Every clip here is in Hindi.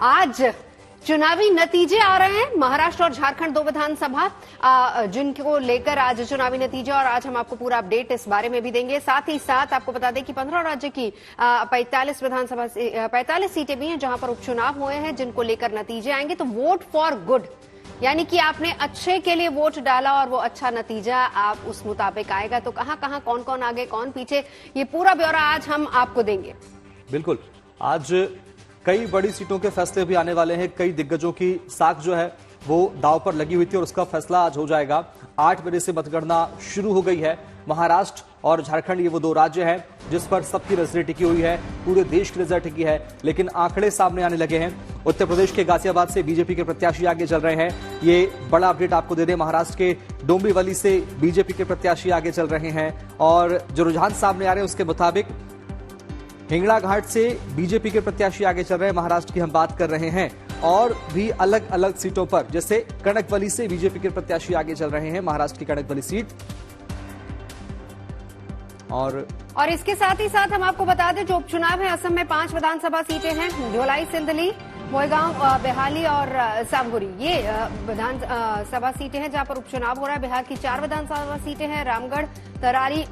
आज चुनावी नतीजे आ रहे हैं। महाराष्ट्र और झारखंड दो विधानसभा जिनको लेकर आज चुनावी नतीजे, और आज हम आपको पूरा अपडेट इस बारे में भी देंगे। साथ ही साथ आपको बता दें कि 15 राज्य की 45 विधानसभा 45 सीटें भी हैं जहां पर उपचुनाव हुए हैं, जिनको लेकर नतीजे आएंगे। तो वोट फॉर गुड, यानी कि आपने अच्छे के लिए वोट डाला और वो अच्छा नतीजा आप उस मुताबिक आएगा। तो कहां कहां कौन कौन आगे कौन पीछे, ये पूरा ब्यौरा आज हम आपको देंगे। बिल्कुल, आज कई बड़ी सीटों के फैसले भी आने वाले हैं। कई दिग्गजों की साख जो है वो दांव पर लगी हुई थी और उसका फैसला आज हो जाएगा। 8 बजे से मतगणना शुरू हो गई है। महाराष्ट्र और झारखंड ये वो दो राज्य हैं जिस पर सबकी नजरें टिकी हुई है, पूरे देश की नजर टिकी है, लेकिन आंकड़े सामने आने लगे हैं। उत्तर प्रदेश के गाजियाबाद से बीजेपी के प्रत्याशी आगे चल रहे हैं। ये बड़ा अपडेट आपको दे दें, महाराष्ट्र के डोंबिवली से बीजेपी के प्रत्याशी आगे चल रहे हैं और जो रुझान सामने आ रहे हैं उसके मुताबिक हिंगणा घाट से बीजेपी के प्रत्याशी आगे चल रहे हैं। महाराष्ट्र की हम बात कर रहे हैं और भी अलग अलग सीटों पर, जैसे कनकवली से बीजेपी के प्रत्याशी आगे चल रहे हैं, महाराष्ट्र की कनकवली सीट। और इसके साथ ही साथ हम आपको बता दें जो उपचुनाव है, असम में 5 विधानसभा सीटें हैं, ढोलाई, सिंधली, मोयगांव, बेहाली और सावगुरी। ये विधानसभा सीटें हैं जहां पर उपचुनाव हो रहा है। बिहार की 4 विधानसभा सीटें हैं, रामगढ़, तरारी,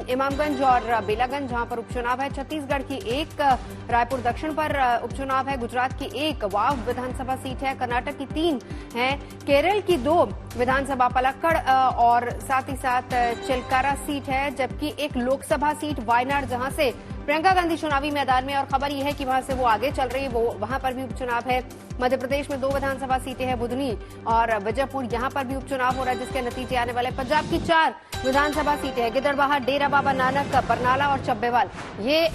इमामगंज और बेलागंज जहां पर उपचुनाव है। छत्तीसगढ़ की 1, रायपुर दक्षिण पर उपचुनाव है। गुजरात की 1 वाव विधानसभा सीट है। कर्नाटक की 3 है। केरल की 2 विधानसभा पलक्कड़ और साथ ही साथ चिलकारा सीट है, जबकि 1 लोकसभा सीट वायनाड जहां से प्रियंका गांधी चुनावी मैदान में, और खबर यह है कि वहां से वो आगे चल रही है, वो वहां पर भी उपचुनाव है। मध्य प्रदेश में 2 विधानसभा सीटें हैं, बुधनी और विजयपुर, यहां पर भी उपचुनाव हो रहा है जिसके नतीजे आने वाले। पंजाब की 4 विधानसभा सीटें हैं, गिदड़बाहा, डेरा बाबा नानक, बरनाला और चब्बेवाल, ये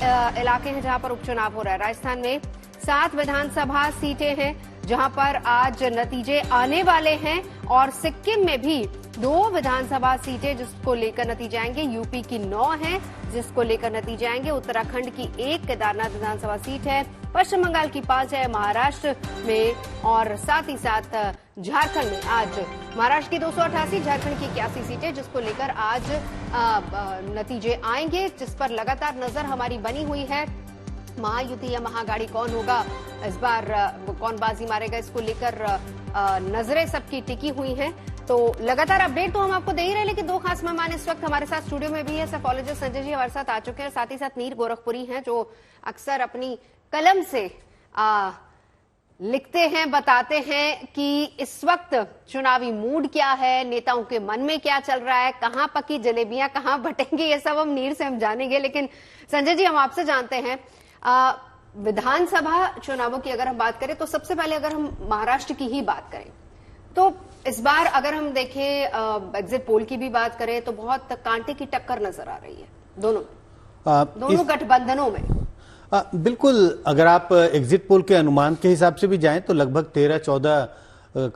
इलाके हैं जहां पर उपचुनाव हो रहा है। राजस्थान में 7 विधानसभा सीटें हैं जहां पर आज नतीजे आने वाले हैं, और सिक्किम में भी 2 विधानसभा सीटें जिसको लेकर नतीजे आएंगे। यूपी की 9 है जिसको लेकर नतीजे आएंगे। उत्तराखंड की 1 केदारनाथ विधानसभा सीट है। पश्चिम बंगाल की 5 है। महाराष्ट्र में और साथ ही साथ झारखंड में आज महाराष्ट्र की 288, झारखंड की 81 सीटें जिसको लेकर आज नतीजे आएंगे, जिस पर लगातार नजर हमारी बनी हुई है। महायुति या महागाड़ी कौन होगा इस बार, कौन बाजी मारेगा, इसको लेकर नजरें सबकी टिकी हुई हैं। तो लगातार अपडेट तो हम आपको दे ही रहे, लेकिन 2 खास मेहमान इस वक्त हमारे साथ स्टूडियो में भी है। सफोलॉजिस्ट संजय जी हमारे साथ आ चुके हैं, साथ ही साथ नीर गोरखपुरी हैं जो अक्सर अपनी कलम से लिखते हैं, बताते हैं कि इस वक्त चुनावी मूड क्या है, नेताओं के मन में क्या चल रहा है, कहां पकी जलेबियां कहां बटेंगी, ये सब हम नीर से हम जानेंगे। लेकिन संजय जी, हम आपसे जानते हैं विधानसभा चुनावों की अगर हम बात करें तो सबसे पहले अगर हम महाराष्ट्र की ही बात करें तो इस बार अगर हम देखें एग्जिट पोल की भी बात करें तो बहुत कांटे की टक्कर नजर आ रही है दोनों गठबंधनों में। बिल्कुल, अगर आप एग्जिट पोल के अनुमान के हिसाब से भी जाएं तो लगभग 13-14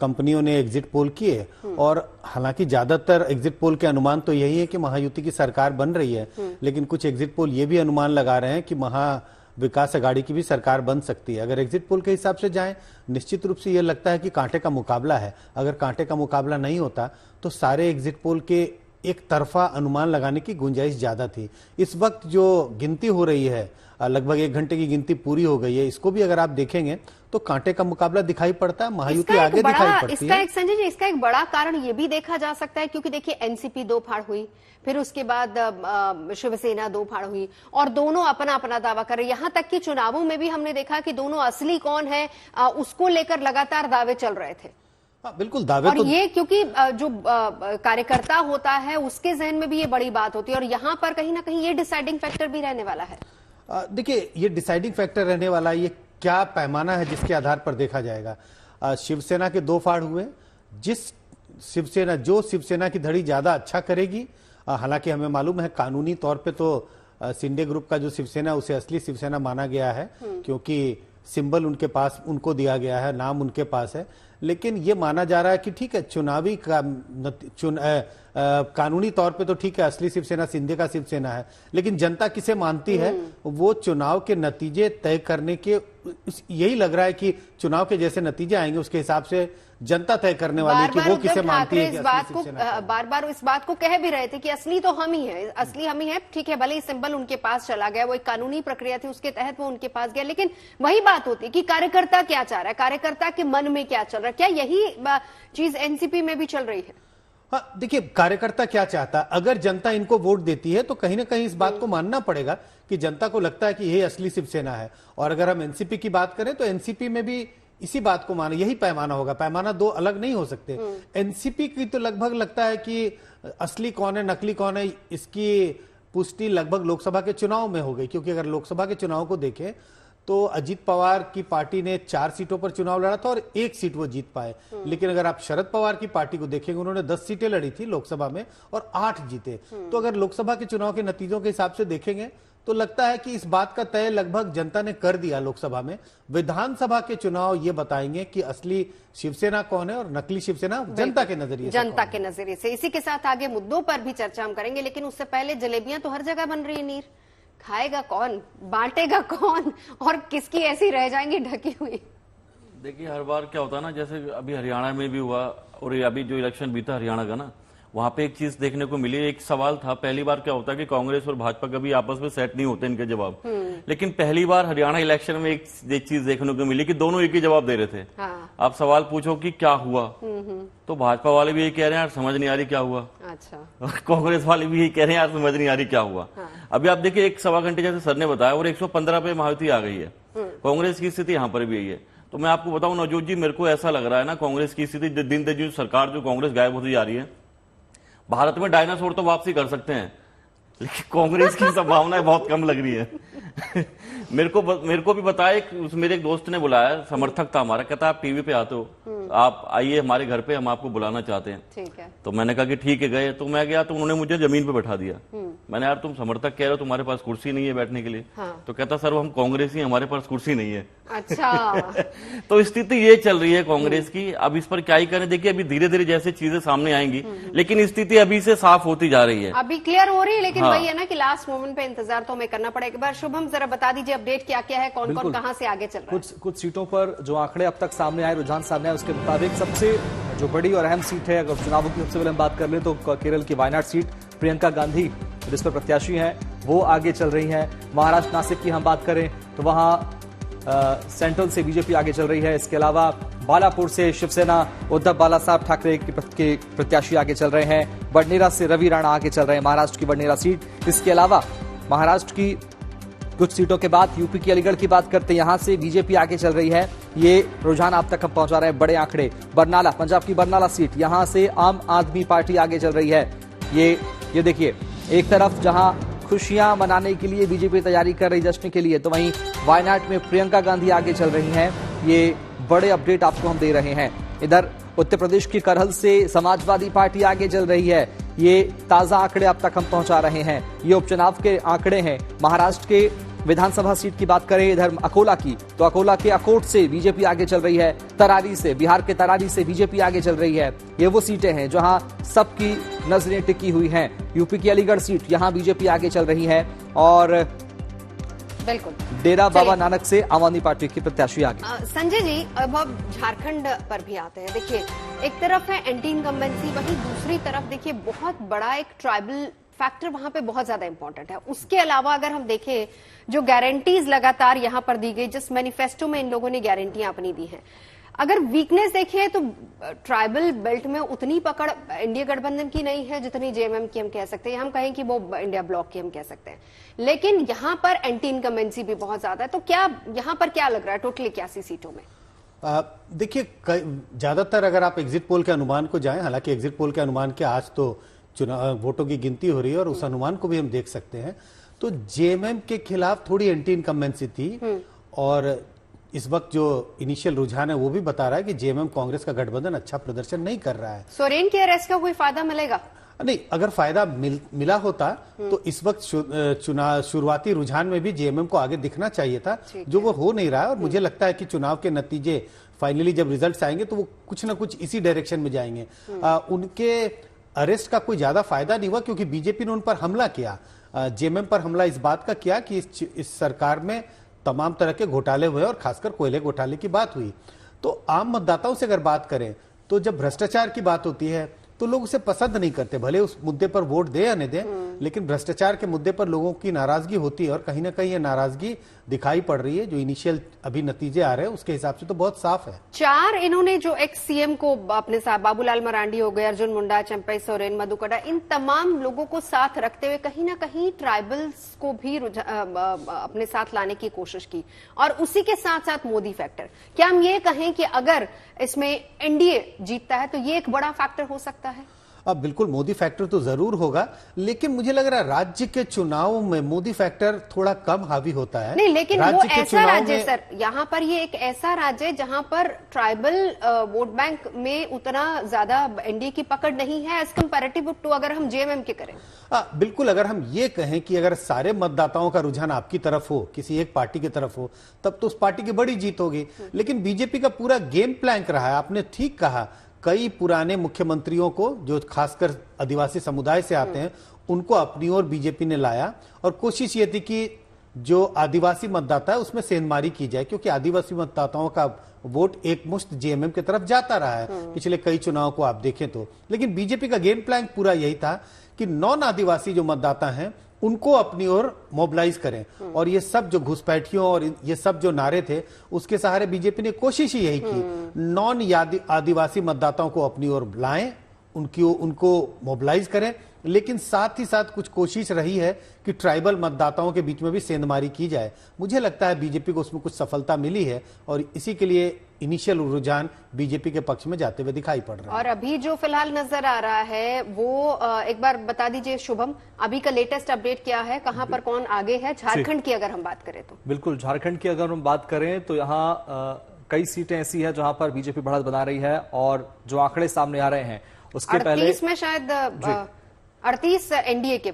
कंपनियों ने एग्जिट पोल किए, और हालांकि ज्यादातर एग्जिट पोल के अनुमान तो यही है कि महायुति की सरकार बन रही है, लेकिन कुछ एग्जिट पोल ये भी अनुमान लगा रहे हैं कि विकास अघाड़ी की भी सरकार बन सकती है। अगर एग्जिट पोल के हिसाब से जाएं, निश्चित रूप से यह लगता है कि कांटे का मुकाबला है। अगर कांटे का मुकाबला नहीं होता तो सारे एग्जिट पोल के एक तरफा अनुमान लगाने की गुंजाइश ज्यादा थी। इस वक्त जो गिनती हो रही है, लगभग 1 घंटे की गिनती पूरी हो गई है, इसको भी अगर आप देखेंगे तो कांटे का मुकाबला दिखाई पड़ता है, महायुति आगे दिखाई पड़ती है। संजय जी, इसका एक बड़ा कारण ये भी देखा जा सकता है क्योंकि देखिए एनसीपी 2 फाड़ हुई, फिर उसके बाद शिवसेना 2 फाड़ हुई, और दोनों अपना अपना दावा कर रहे हैं। यहां तक कि चुनावों में भी हमने देखा कि दोनों असली कौन है उसको लेकर लगातार दावे चल रहे थे। बिल्कुल, दावे और तो ये क्योंकि जो कार्यकर्ता होता है उसके जहन में भी ये बड़ी बात होती है, और यहां पर कहीं ना कहीं ये डिसाइडिंग फैक्टर भी रहने वाला है। देखिए, ये डिसाइडिंग फैक्टर रहने वाला है, ये क्या पैमाना है जिसके आधार पर देखा जाएगा। शिवसेना के 2 फाड़ हुए, जो शिवसेना की धड़ी ज्यादा अच्छा करेगी, हालांकि हमें मालूम है कानूनी तौर पे तो शिंदे ग्रुप का जो शिवसेना उसे असली शिवसेना माना गया है, क्योंकि सिंबल उनके पास उनको दिया गया है, नाम उनके पास है, लेकिन ये माना जा रहा है कि ठीक है, चुनावी कानूनी तौर पे तो ठीक है, असली शिवसेना शिंदे का शिवसेना है, लेकिन जनता किसे मानती है वो चुनाव के नतीजे तय करने के, यही लग रहा है कि चुनाव के जैसे नतीजे आएंगे उसके हिसाब से जनता तय करने वाली है कि वो किसे मानती है। इस बात को बार बार इस बात को कह भी रहे थे कि असली तो हम ही है, असली हम ही है, ठीक है, भले ही सिंबल उनके पास चला गया, वो एक कानूनी प्रक्रिया थी उसके तहत वो उनके पास गया, लेकिन वही बात होती है कि कार्यकर्ता क्या चाह रहा है, कार्यकर्ता के मन में क्या चल रहा है, क्या यही चीज एनसीपी में भी चल रही है? हाँ, देखिए, कार्यकर्ता क्या चाहता है, अगर जनता इनको वोट देती है तो कहीं ना कहीं इस बात को मानना पड़ेगा कि जनता को लगता है कि यही असली शिवसेना है। और अगर हम एनसीपी की बात करें तो एनसीपी में भी इसी बात को माना, यही पैमाना होगा, पैमाना दो अलग नहीं हो सकते। एनसीपी की तो लगभग लगता है कि असली कौन है नकली कौन है इसकी पुष्टि लगभग लोकसभा के चुनाव में हो गई, क्योंकि अगर लोकसभा के चुनाव को देखें तो अजीत पवार की पार्टी ने 4 सीटों पर चुनाव लड़ा था और 1 सीट वो जीत पाए। लेकिन अगर आप शरद पवार की पार्टी को देखेंगे, उन्होंने 10 सीटें लड़ी थी लोकसभा में और 8 जीते। तो अगर लोकसभा के चुनाव के नतीजों के हिसाब से देखेंगे तो लगता है कि इस बात का तय लगभग जनता ने कर दिया लोकसभा में। विधानसभा के चुनाव ये बताएंगे कि असली शिवसेना कौन है और नकली शिवसेना जनता के नजरिए से। जनता के नजरिए से। इसी के साथ आगे मुद्दों पर भी चर्चा हम करेंगे, लेकिन उससे पहले जलेबियां तो हर जगह बन रही है नीर, खाएगा कौन, बांटेगा कौन और किसकी ऐसी रह जाएंगी ढकी हुई? देखिए, हर बार क्या होता है ना, जैसे अभी हरियाणा में भी हुआ और ये अभी जो इलेक्शन बीता हरियाणा का ना, वहां पे एक चीज देखने को मिली। एक सवाल था, पहली बार क्या होता है कि कांग्रेस और भाजपा कभी आपस में सेट नहीं होते इनके जवाब, लेकिन पहली बार हरियाणा इलेक्शन में एक चीज देखने को मिली कि दोनों एक ही जवाब दे रहे थे। हाँ। आप सवाल पूछो कि क्या हुआ, तो भाजपा वाले भी यही कह रहे हैं यार समझ नहीं आ रही क्या हुआ, अच्छा, और कांग्रेस वाले भी यही कह रहे हैं यार समझ नहीं आ रही क्या हुआ। हाँ। अभी आप देखिए, एक सवा घंटे जैसे सर ने बताया और 115 पे मायावती आ गई है। कांग्रेस की स्थिति यहाँ पर भी यही है। तो मैं आपको बताऊं नवजोत जी, मेरे को ऐसा लग रहा है ना, कांग्रेस की स्थिति दिन दिन सरकार जो कांग्रेस गायब होती जा रही है। भारत में डायनासोर तो वापसी कर सकते हैं, लेकिन कांग्रेस की संभावनाएं बहुत कम लग रही है। मेरे को भी बताया, मेरे एक दोस्त ने बुलाया, समर्थक था हमारा, कहता आप टीवी पे आते हो, आप आइए हमारे घर पे, हम आपको बुलाना चाहते हैं। ठीक है। तो मैंने कहा कि ठीक है, गए। तो मैं गया तो उन्होंने मुझे जमीन पे बैठा दिया। मैंने यार तुम समर्थक कह रहे हो, तुम्हारे पास कुर्सी नहीं है बैठने के लिए? हाँ। तो कहता सर हम कांग्रेस ही, हमारे पास कुर्सी नहीं है। अच्छा। तो स्थिति ये चल रही है कांग्रेस की। अब इस पर क्या ही करें, देखिए अभी धीरे धीरे जैसे चीजें सामने आएंगी, लेकिन स्थिति अभी से साफ होती जा रही है, अभी क्लियर हो रही है, लेकिन हाँ। वही है ना कि लास्ट मोमेंट पे इंतजार तो हमें करना पड़ेगा। एक बार शुभम जरा बता दीजिए अपडेट क्या क्या है, कौन कौन कहां से आगे चल रहा है? कुछ सीटों पर जो आंकड़े अब तक सामने आए, रुझान सामने आए, उसके मुताबिक सबसे जो बड़ी और अहम सीट है, अगर चुनावों की सबसे पहले हम बात कर लें तो केरल की वायनाड सीट, प्रियंका गांधी जिस पर प्रत्याशी हैं वो आगे चल रही हैं। महाराष्ट्र नासिक की हम बात करें तो वहां सेंट्रल से बीजेपी आगे चल रही है। इसके अलावा बालापुर से शिवसेना उद्धव बाला साहब ठाकरे के प्रत्याशी आगे चल रहे हैं। बडनेरा से रवि राणा आगे चल रहे हैं, महाराष्ट्र की बडनेरा सीट। इसके अलावा महाराष्ट्र की कुछ सीटों के बाद यूपी की अलीगढ़ की बात करते हैं, यहां से बीजेपी आगे चल रही है। ये रुझान आप तक हम पहुंचा रहे हैं, बड़े आंकड़े। बरनाला, पंजाब की बरनाला सीट, यहां से आम आदमी पार्टी आगे चल रही है। ये देखिए, एक तरफ जहां खुशियां मनाने के लिए बीजेपी तैयारी कर रही जश्न के लिए, तो वहीं वायनाड में प्रियंका गांधी आगे चल रही हैं। ये बड़े अपडेट आपको हम दे रहे हैं। इधर उत्तर प्रदेश की करहल से समाजवादी पार्टी आगे चल रही है। ये ताजा आंकड़े अब तक हम पहुंचा रहे हैं, ये उपचुनाव के आंकड़े हैं। महाराष्ट्र के विधानसभा सीट की बात करें इधर अकोला की, तो अकोला के अकोट से बीजेपी आगे चल रही है। तरारी से, बिहार के तरारी से बीजेपी आगे चल रही है। ये वो सीटें हैं जहां सबकी नजरें टिकी हुई हैं। यूपी की अलीगढ़ सीट, यहां बीजेपी आगे चल रही है। और बिल्कुल डेरा बाबा नानक से आम आदमी पार्टी की प्रत्याशी आगे। संजय जी, अब झारखंड पर भी आते हैं। देखिए, एक तरफ है एंटी इनकम्बेंसी, वहीं दूसरी तरफ देखिए बहुत बड़ा एक ट्राइबल फैक्टर वहां पे बहुत ज्यादा इंपॉर्टेंट है। उसके अलावा अगर हम देखें, जो गारंटीज लगातार यहां पर दी गई, जिस मैनिफेस्टो में इन लोगों ने गारंटियां अपनी दी हैं, अगर वीकनेस देखें तो ट्राइबल बेल्ट में उतनी पकड़ इंडिया गठबंधन की नहीं है जितनी जेएमएम की हम कह सकते हैं, हम कहें कि वो इंडिया ब्लॉक की हम कह सकते हैं। लेकिन यहां पर एंटी इनकम्बेंसी भी बहुत ज्यादा है। तो क्या यहां पर क्या लग रहा है टोटल 81 सीटों में? देखिए, ज्यादातर अगर आप एग्जिट पोल के अनुमान को जाएं, हालांकि एग्जिट पोल के अनुमान के आज तो चुनाव वोटों की गिनती हो रही है और उस अनुमान को भी हम देख सकते हैं, तो जेएमएम के खिलाफ थोड़ी एंटी इनकम्बेंसी थी और इस वक्त जो इनिशियल रुझान है वो भी बता रहा है कि जेएमएम कांग्रेस का गठबंधन अच्छा प्रदर्शन नहीं कर रहा है। सोरेन के अरेस्ट का कोई फायदा मिलेगा? नहीं, अगर फायदा मिला होता तो इस वक्त चुनाव शुरुआती रुझान में भी जेएमएम को आगे दिखना चाहिए था, जो वो हो नहीं रहा है। और मुझे लगता है कि चुनाव के नतीजे फाइनली जब रिजल्ट्स आएंगे तो वो कुछ ना कुछ इसी डायरेक्शन में जाएंगे। उनके अरेस्ट का कोई ज्यादा फायदा नहीं हुआ, क्योंकि बीजेपी ने उन पर हमला किया। जेएमएम पर हमला इस बात का किया कि इस सरकार में तमाम तरह के घोटाले हुए और खासकर कोयले घोटाले की बात हुई। तो आम मतदाताओं से अगर बात करें तो जब भ्रष्टाचार की बात होती है तो लोग उसे पसंद नहीं करते, भले उस मुद्दे पर वोट दे या नहीं दे, लेकिन भ्रष्टाचार के मुद्दे पर लोगों की नाराजगी होती है। और कहीं ना कहीं ये नाराजगी दिखाई पड़ रही है। जो इनिशियल अभी नतीजे आ रहे हैं उसके हिसाब से तो बहुत साफ है। 4 इन्होंने जो एक्स सीएम को अपने साथ, बाबूलाल मरांडी हो गए, अर्जुन मुंडा, चंपई सोरेन, मधु कोटा, इन तमाम लोगों को साथ रखते हुए कहीं ना कहीं ट्राइबल्स को भी अपने साथ लाने की कोशिश की, और उसी के साथ साथ मोदी फैक्टर। क्या हम ये कहें कि अगर इसमें एनडीए जीतता है तो ये एक बड़ा फैक्टर हो सकता है? अब बिल्कुल मोदी फैक्टर तो जरूर होगा, लेकिन मुझे लग रहा है राज्य के चुनाव में मोदी फैक्टर थोड़ा कम हावी होता है। नहीं, लेकिन वो ऐसा राज्य है सर, यहाँ पर ये एक ऐसा राज्य है जहाँ पर ट्राइबल वोट बैंक में उतना ज्यादा एनडीए की पकड़ नहीं है एज कंपैरेटिव टू अगर हम जेएमएम के करें। बिल्कुल, अगर हम ये कहें कि अगर सारे मतदाताओं का रुझान आपकी तरफ हो, किसी एक पार्टी की तरफ हो, तब तो उस पार्टी की बड़ी जीत होगी। लेकिन बीजेपी का पूरा गेम प्लान रहा है, आपने ठीक कहा, कई पुराने मुख्यमंत्रियों को जो खासकर आदिवासी समुदाय से आते हैं उनको अपनी ओर बीजेपी ने लाया, और कोशिश ये थी कि जो आदिवासी मतदाता है उसमें सेंधमारी की जाए, क्योंकि आदिवासी मतदाताओं का वोट एक मुश्त जेएमएम की तरफ जाता रहा है पिछले कई चुनाव को आप देखें तो। लेकिन बीजेपी का गेम प्लान पूरा यही था कि नॉन आदिवासी जो मतदाता हैं उनको अपनी ओर मोबिलाइज करें, और ये सब जो घुसपैठियों और ये सब जो नारे थे उसके सहारे बीजेपी ने कोशिश ही यही की, नॉन आदिवासी मतदाताओं को अपनी ओर लाएं, उनको मोबिलाइज करें। लेकिन साथ ही साथ कुछ कोशिश रही है कि ट्राइबल मतदाताओं के बीच में भी सेंधमारी की जाए। मुझे लगता है बीजेपी को उसमें कुछ सफलता मिली है, और इसी के लिए इनिशियल रुझान बीजेपी के पक्ष में जाते हुए दिखाई पड़ रहा है। और अभी जो फिलहाल नजर आ रहा है वो एक बार बता दीजिए शुभम, अभी का लेटेस्ट अपडेट क्या है, कहां पर कौन आगे है? झारखंड की अगर हम बात करें तो बिल्कुल, झारखंड की अगर हम बात करें तो यहाँ कई सीटें ऐसी है जहां पर बीजेपी बढ़त बना रही है, और जो आंकड़े सामने आ रहे हैं उसके पहले 38 में शायद 38 एनडीए के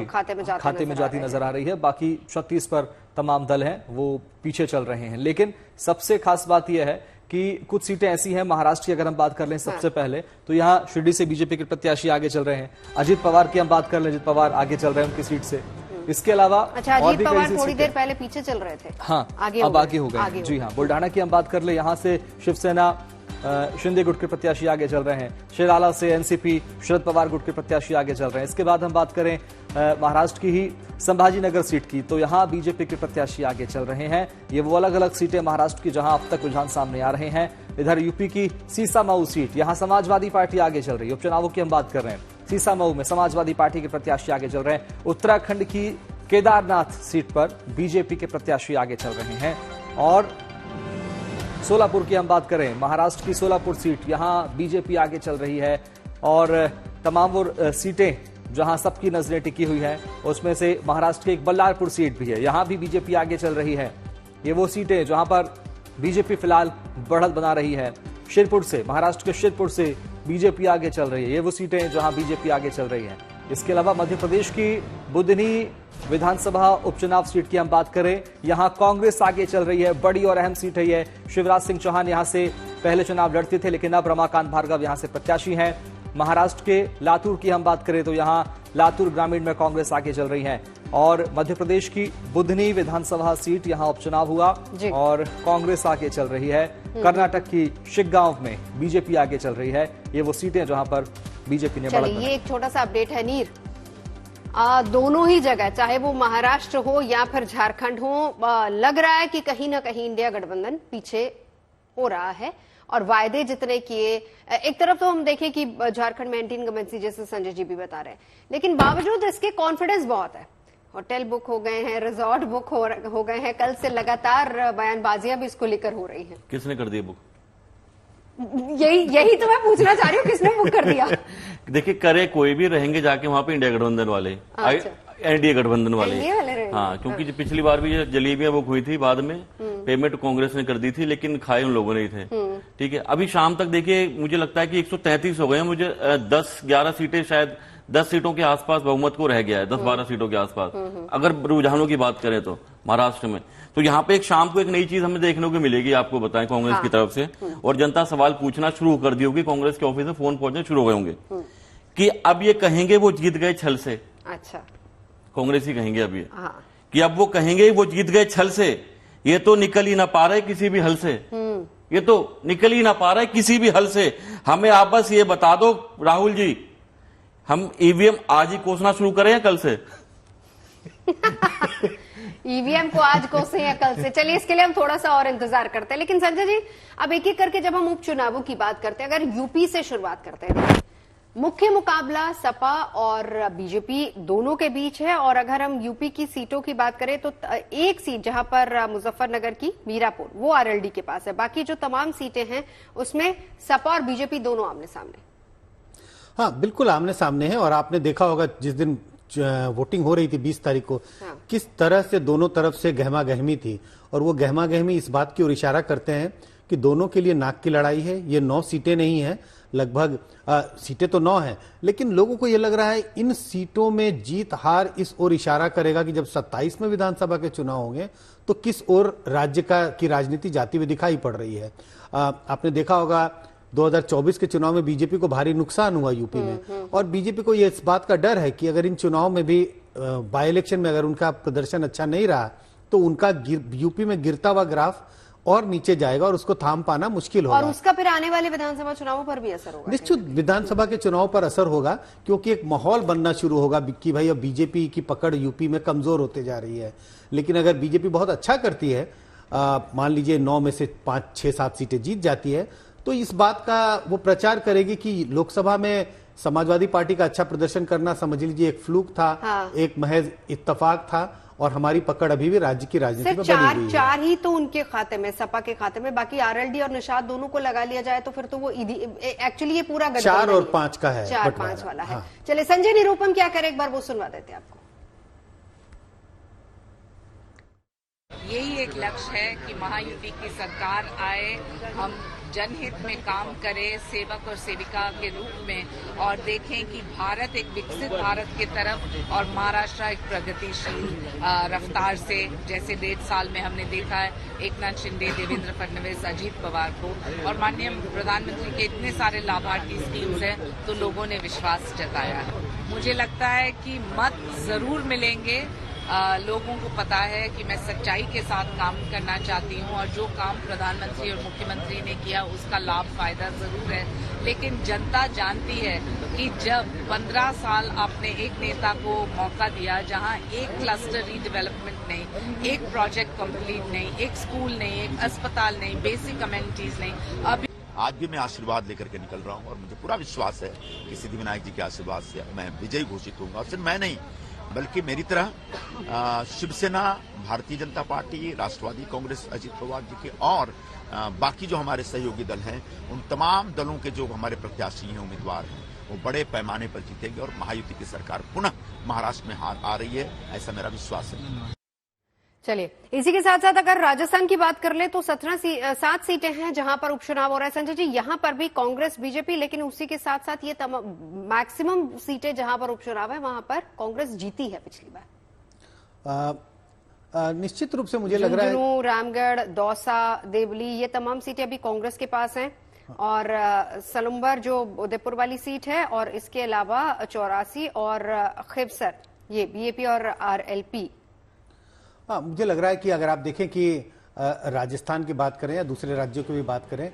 खाते में जाती नजर आ रही है। बाकी 36 पर तमाम दल हैं वो पीछे चल रहे हैं। लेकिन सबसे खास बात यह है कि कुछ सीटें ऐसी हैं, महाराष्ट्र की अगर हम बात कर लें सबसे पहले, तो यहाँ शिरडी से बीजेपी के प्रत्याशी आगे चल रहे हैं। अजीत पवार की हम बात कर लें, अजीत पवार आगे चल रहे हैं उनकी सीट से। इसके अलावा अच्छा, अजीत पवार थोड़ी देर पहले पीछे चल रहे थे, हाँ अब आगे हो गए। जी हाँ, बुल्ढाना की हम बात कर ले, यहाँ से शिवसेना शिंदे गुट के प्रत्याशी आगे चल रहे हैं। शिराला से एनसीपी शरद पवार गुट के प्रत्याशी आगे चल रहे हैं। इसके बाद हम बात करें महाराष्ट्र की ही संभाजीनगर सीट की, तो यहाँ बीजेपी के प्रत्याशी आगे चल रहे हैं। ये वो अलग अलग सीटें महाराष्ट्र की जहां अब तक रुझान सामने आ रहे हैं। इधर यूपी की सीसामऊ सीट, यहाँ समाजवादी पार्टी आगे चल रही है। उपचुनावों की हम बात कर रहे हैं, सीसामऊ में समाजवादी पार्टी के प्रत्याशी आगे चल रहे हैं। उत्तराखंड की केदारनाथ सीट पर बीजेपी के प्रत्याशी आगे चल रहे हैं। और सोलापुर की हम बात करें, महाराष्ट्र की सोलापुर सीट, यहां बीजेपी आगे चल रही है। और तमाम वो सीटें जहां सबकी नजरें टिकी हुई हैं उसमें से महाराष्ट्र की एक बल्लारपुर सीट भी है, यहां भी बीजेपी आगे चल रही है। ये वो सीटें जहां पर बीजेपी फिलहाल बढ़त बना रही है। शिरपुर से, महाराष्ट्र के शिरपुर से बीजेपी आगे चल रही है। ये वो सीटें जहां बीजेपी आगे चल रही है। इसके अलावा मध्य प्रदेश की बुधनी विधानसभा उपचुनाव सीट की हम बात करें, यहां कांग्रेस आगे चल रही है। बड़ी और अहम सीट है ये। शिवराज सिंह चौहान यहां से पहले चुनाव लड़ते थे, लेकिन अब रमाकांत भार्गव यहां से प्रत्याशी हैं। महाराष्ट्र के लातूर की हम बात करें तो यहां लातूर ग्रामीण में कांग्रेस आगे चल रही है। और मध्य प्रदेश की बुधनी विधानसभा सीट, यहां उपचुनाव हुआ और कांग्रेस आगे चल रही है। कर्नाटक की शिग्गांव में बीजेपी आगे चल रही है। ये वो सीटें जहां पर बीजेपी ने बढ़त। ये एक छोटा सा अपडेट है नीर, दोनों ही जगह, चाहे वो महाराष्ट्र हो या फिर झारखंड हो, लग रहा है कि कहीं ना कहीं इंडिया गठबंधन पीछे हो रहा है। और वायदे जितने किए, एक तरफ तो हम देखें कि झारखंड में एंटी इनकम्बेंसी जैसे संजय जी भी बता रहे हैं, लेकिन बावजूद इसके कॉन्फिडेंस बहुत है। होटल बुक हो गए हैं, रिजॉर्ट बुक हो गए हैं, कल से लगातार बयानबाजियां भी इसको लेकर हो रही हैं। किसने कर दिया बुक? यही तो मैं पूछना चाह रही हूँ, किसने बुक कर दिया? देखिए, करे कोई भी, रहेंगे जाके वहां पे इंडिया गठबंधन वाले, एनडीए गठबंधन वाले। हाँ, क्योंकि पिछली बार भी जलेबियां बुक हुई थी बाद में, पेमेंट कांग्रेस ने कर दी थी, लेकिन खाए उन लोगों ने ही थे। ठीक है, अभी शाम तक देखिए मुझे लगता है कि 133 हो गए हैं। मुझे 10-11 सीटें, शायद 10 सीटों के आसपास बहुमत को रह गया है, 10-12 सीटों के आसपास, अगर रुझानों की बात करें तो महाराष्ट्र में। तो यहाँ पे एक शाम को एक नई चीज हमें देखने को मिलेगी, आपको बताएं, कांग्रेस की तरफ से, और जनता सवाल पूछना शुरू कर दी होगी, कांग्रेस के ऑफिस में फोन पहुंचने शुरू हो गए होंगे कि अब ये कहेंगे वो जीत गए छल से। अच्छा, कांग्रेस ही कहेंगे अब ये कि अब वो कहेंगे वो जीत गए छल से, ये तो निकल ही ना पा रहे किसी भी हल से, ये तो निकल ही ना पा रहे किसी भी हल से। हमें आप बस ये बता दो राहुल जी, हम ईवीएम आज ही कोसना शुरू करें या कल से? ईवीएम को आज कोसे या कल से? चलिए, इसके लिए हम थोड़ा सा और इंतजार करते हैं। लेकिन संजय जी, अब एक एक करके जब हम उपचुनावों की बात करते हैं, अगर यूपी से शुरुआत करते हैं, मुख्य मुकाबला सपा और बीजेपी दोनों के बीच है। और अगर हम यूपी की सीटों की बात करें तो एक सीट जहां पर मुजफ्फरनगर की मीरापुर, वो आरएलडी के पास है। बाकी जो तमाम सीटें हैं उसमें सपा और बीजेपी दोनों आमने सामने। हाँ, बिल्कुल आमने सामने है। और आपने देखा होगा जिस दिन वोटिंग हो रही थी 20 तारीख को, किस तरह से दोनों तरफ से गहमा गहमी थी। और वो गहमा गहमी इस बात की ओर इशारा करते हैं कि दोनों के लिए नाक की लड़ाई है। ये 9 सीटें नहीं है, लगभग सीटें तो 9 हैं, लेकिन लोगों को ये लग रहा है इन सीटों में जीत हार इस ओर इशारा करेगा कि जब 27 में विधानसभा के चुनाव होंगे तो किस ओर राज्य की राजनीति जाती हुई दिखाई पड़ रही है। आपने देखा होगा 2024 के चुनाव में बीजेपी को भारी नुकसान हुआ यूपी में, और बीजेपी को ये इस बात का डर है कि अगर इन चुनाव में भी बाई इलेक्शन में अगर उनका प्रदर्शन अच्छा नहीं रहा तो उनका यूपी में गिरता हुआ ग्राफ और नीचे जाएगा और उसको थाम पाना मुश्किल होगा। और उसका फिर आने वाले विधानसभा चुनावों पर भी असर होगा। निश्चित विधानसभा के चुनाव पर असर होगा, क्योंकि एक माहौल बनना शुरू होगा कि भाई अब बीजेपी की पकड़ यूपी में कमजोर होते जा रही है। लेकिन अगर बीजेपी बहुत अच्छा करती है, मान लीजिए 9 में से 5, 6, 7 सीटें जीत जाती है, तो इस बात का वो प्रचार करेगी कि लोकसभा में समाजवादी पार्टी का अच्छा प्रदर्शन करना समझ लीजिए एक फ्लूक था, एक महज इत्तेफाक था, और हमारी पकड़ अभी भी राज्य की राजनीति में बनी हुई है। चार ही तो उनके खाते में, सपा के खाते में, बाकी आरएलडी और निषाद दोनों को लगा लिया जाए तो फिर तो वो एक्चुअली ये पूरा 4 और 5 का है, 4-5 वाला है। चलिए, संजय निरूपम क्या करे, एक बार वो सुनवा देते हैं आपको। यही एक लक्ष्य है कि महायुति की सरकार आए, हम जनहित में काम करें, सेवक और सेविका के रूप में, और देखें कि भारत एक विकसित भारत की तरफ और महाराष्ट्र एक प्रगतिशील रफ्तार से, जैसे 1.5 साल में हमने देखा है एकनाथ शिंदे, देवेंद्र फडणवीस, अजीत पवार को, और माननीय प्रधानमंत्री के इतने सारे लाभार्थी स्कीम्स हैं, तो लोगों ने विश्वास जताया है। मुझे लगता है कि मत जरूर मिलेंगे। लोगों को पता है कि मैं सच्चाई के साथ काम करना चाहती हूं, और जो काम प्रधानमंत्री और मुख्यमंत्री ने किया उसका लाभ फायदा जरूर है। लेकिन जनता जानती है कि जब 15 साल आपने एक नेता को मौका दिया, जहां एक क्लस्टर रीडेवलपमेंट नहीं, एक प्रोजेक्ट कंप्लीट नहीं, एक स्कूल नहीं, एक अस्पताल नहीं, बेसिक कम्युनिटीज नहीं, अब आज भी मैं आशीर्वाद लेकर के निकल रहा हूं, और मुझे पूरा विश्वास है कि सिद्धिविनायक जी के आशीर्वाद से मैं विजयी घोषित होऊंगा। और सिर्फ मैं नहीं, बल्कि मेरी तरह शिवसेना, भारतीय जनता पार्टी, राष्ट्रवादी कांग्रेस अजीत पवार जी के, और बाकी जो हमारे सहयोगी दल हैं, उन तमाम दलों के जो हमारे प्रत्याशी हैं, उम्मीदवार हैं, वो बड़े पैमाने पर जीतेंगे, और महायुति की सरकार पुनः महाराष्ट्र में हार आ रही है, ऐसा मेरा विश्वास है। चलिए, इसी के साथ साथ अगर राजस्थान की बात कर ले तो 7 सीटें हैं जहां पर उपचुनाव हो रहा है। संजय जी, यहां पर भी कांग्रेस बीजेपी, लेकिन उसी के साथ साथ ये मैक्सिमम सीटें जहां पर उपचुनाव है वहां पर कांग्रेस जीती है पिछली बार। निश्चित रूप से मुझे लग रहा है रामगढ़, दौसा, देवली, ये तमाम सीटें अभी कांग्रेस के पास हैं, और सलुम्बर जो उदयपुर वाली सीट है, और इसके अलावा 84 और खिवसर, ये बीएपी और आरएलपी। हाँ, मुझे लग रहा है कि अगर आप देखें कि राजस्थान की बात करें या दूसरे राज्यों की भी बात करें,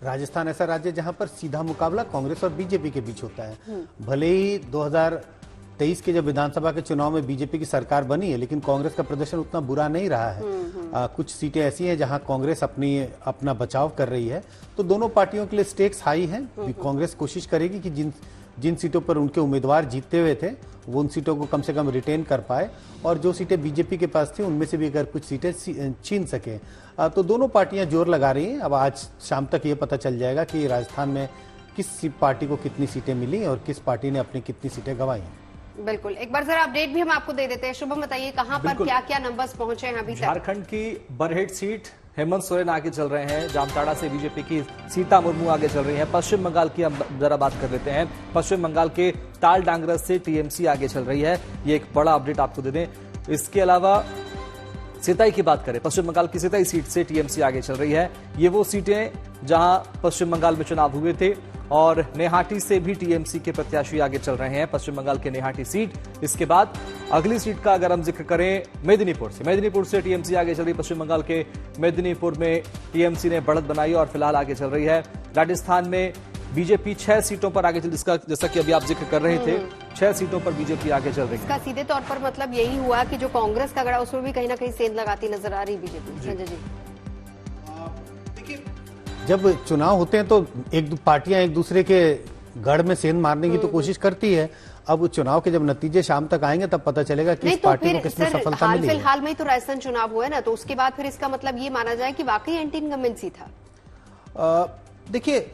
राजस्थान ऐसा राज्य है जहां पर सीधा मुकाबला कांग्रेस और बीजेपी के बीच होता है। भले ही 2023 के जब विधानसभा के चुनाव में बीजेपी की सरकार बनी है, लेकिन कांग्रेस का प्रदर्शन उतना बुरा नहीं रहा है। कुछ सीटें ऐसी हैं जहां कांग्रेस अपना बचाव कर रही है, तो दोनों पार्टियों के लिए स्टेक्स हाई हैं। कांग्रेस कोशिश करेगी कि जिन सीटों पर उनके उम्मीदवार जीतते हुए थे वो उन सीटों को कम से कम रिटेन कर पाए, और जो सीटें बीजेपी के पास थी उनमें से भी अगर कुछ सीटें छीन सके, तो दोनों पार्टियां जोर लगा रही हैं। अब आज शाम तक ये पता चल जाएगा कि राजस्थान में किस पार्टी को कितनी सीटें मिली और किस पार्टी ने अपनी कितनी सीटें गंवाई। बिल्कुल, एक बार जरा अपडेट भी हम आपको दे देते हैं। शुभम, बताइए कहां पर क्या क्या नंबर्स पहुंचे हैं अभी तक? झारखंड की बरहेट सीट हेमंत सोरेन आगे चल रहे हैं, जामताड़ा से बीजेपी की सीता मुर्मू आगे चल रही हैं। पश्चिम बंगाल की हम जरा बात कर लेते हैं। पश्चिम बंगाल के ताल डांगरस से टीएमसी आगे चल रही है, ये एक बड़ा अपडेट आपको दे दें। इसके अलावा सिताई की बात करें, पश्चिम बंगाल की सिताई सीट से टीएमसी आगे चल रही है। ये वो सीटें जहां पश्चिम बंगाल में चुनाव हुए थे, और नेहाटी से भी टीएमसी के प्रत्याशी आगे चल रहे हैं, पश्चिम बंगाल के नेहाटी सीट। इसके बाद अगली सीट का अगर हम जिक्र करें मेदिनीपुर से टीएमसी आगे चल रही। पश्चिम बंगाल के मेदिनीपुर में टीएमसी ने बढ़त बनाई और फिलहाल आगे चल रही है। राजस्थान में बीजेपी 6 सीटों पर आगे चल, जैसा कि अभी आप जिक्र कर रहे थे, 6 सीटों पर बीजेपी आगे चल रही है। इसका सीधे तौर पर मतलब यही हुआ कि जो कांग्रेस का गड़ा उसमें भी कहीं ना कहीं सेंध लगाती नजर आ रही बीजेपी। संजय जी, जब चुनाव होते हैं तो पार्टियां एक दूसरे के गढ़ में सेंध मारने की तो कोशिश करती है। अब चुनाव के जब नतीजे शाम तक आएंगे तब पता चलेगा कि इस पार्टी को किसमें सफलता मिली है। फिलहाल में ही तो राजस्थान चुनाव हुआ है ना, तो उसके बाद फिर इसका मतलब ये माना जाए कि वाकई एंटी इनकम्बेंसी था। देखिए,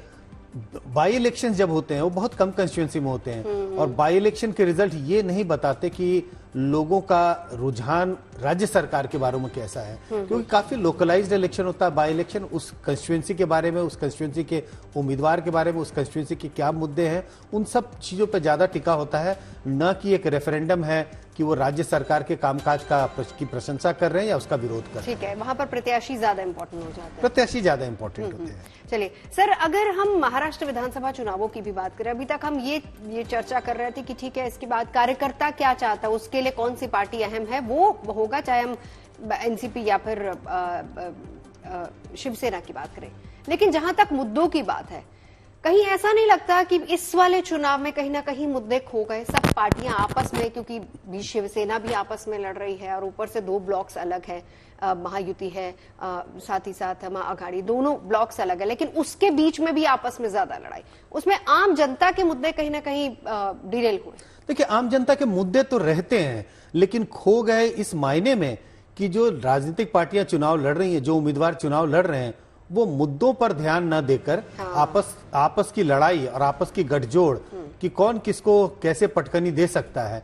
बाई इलेक्शन जब होते हैं वो बहुत कम कंस्टिट्यूंसी में होते हैं, और बाई इलेक्शन के रिजल्ट ये नहीं बताते कि लोगों का रुझान राज्य सरकार के बारे में कैसा है, क्योंकि काफी लोकलाइज्ड इलेक्शन होता है। बाई इलेक्शन उस कंस्टिट्यूंसी के बारे में, उस कंस्टिट्यूंसी के उम्मीदवार के बारे में, उस कंस्टिट्यूंसी के क्या मुद्दे हैं, उन सब चीजों पर ज्यादा टिका होता है, न कि एक रेफरेंडम है कि वो राज्य सरकार के कामकाज की प्रशंसा कर रहे हैं या उसका विरोध कर रहे हैं। ठीक है, वहां पर प्रत्याशी ज्यादा इंपॉर्टेंट हो जाता है। प्रत्याशी ज्यादा इंपॉर्टेंट होते हैं। चलिए सर, अगर हम महाराष्ट्र विधानसभा चुनावों की भी बात करें, अभी तक हम ये चर्चा कर रहे थे कि ठीक है, इसके बाद कार्यकर्ता क्या चाहता है, उसके लिए कौन सी पार्टी अहम है, वो होगा, चाहे हम एनसीपी या फिर शिवसेना की बात करें। लेकिन जहां तक मुद्दों की बात है, कहीं ऐसा नहीं लगता कि इस वाले चुनाव में कहीं ना कहीं मुद्दे खो गए? सब पार्टियां आपस में, क्योंकि शिवसेना भी आपस में लड़ रही है और ऊपर से 2 ब्लॉक्स अलग है, महायुति है, साथ ही साथ महाअघाड़ी, दोनों ब्लॉक्स अलग है, लेकिन उसके बीच में भी आपस में ज्यादा लड़ाई, उसमें आम जनता के मुद्दे कहीं ना कहीं डिरेल हुए। देखिए, आम जनता के मुद्दे तो रहते हैं, लेकिन खो गए इस मायने में कि जो राजनीतिक पार्टियां चुनाव लड़ रही हैं, जो उम्मीदवार चुनाव लड़ रहे हैं, वो मुद्दों पर ध्यान न देकर आपस की लड़ाई और आपस की गठजोड़ कि कौन किसको कैसे पटकनी दे सकता है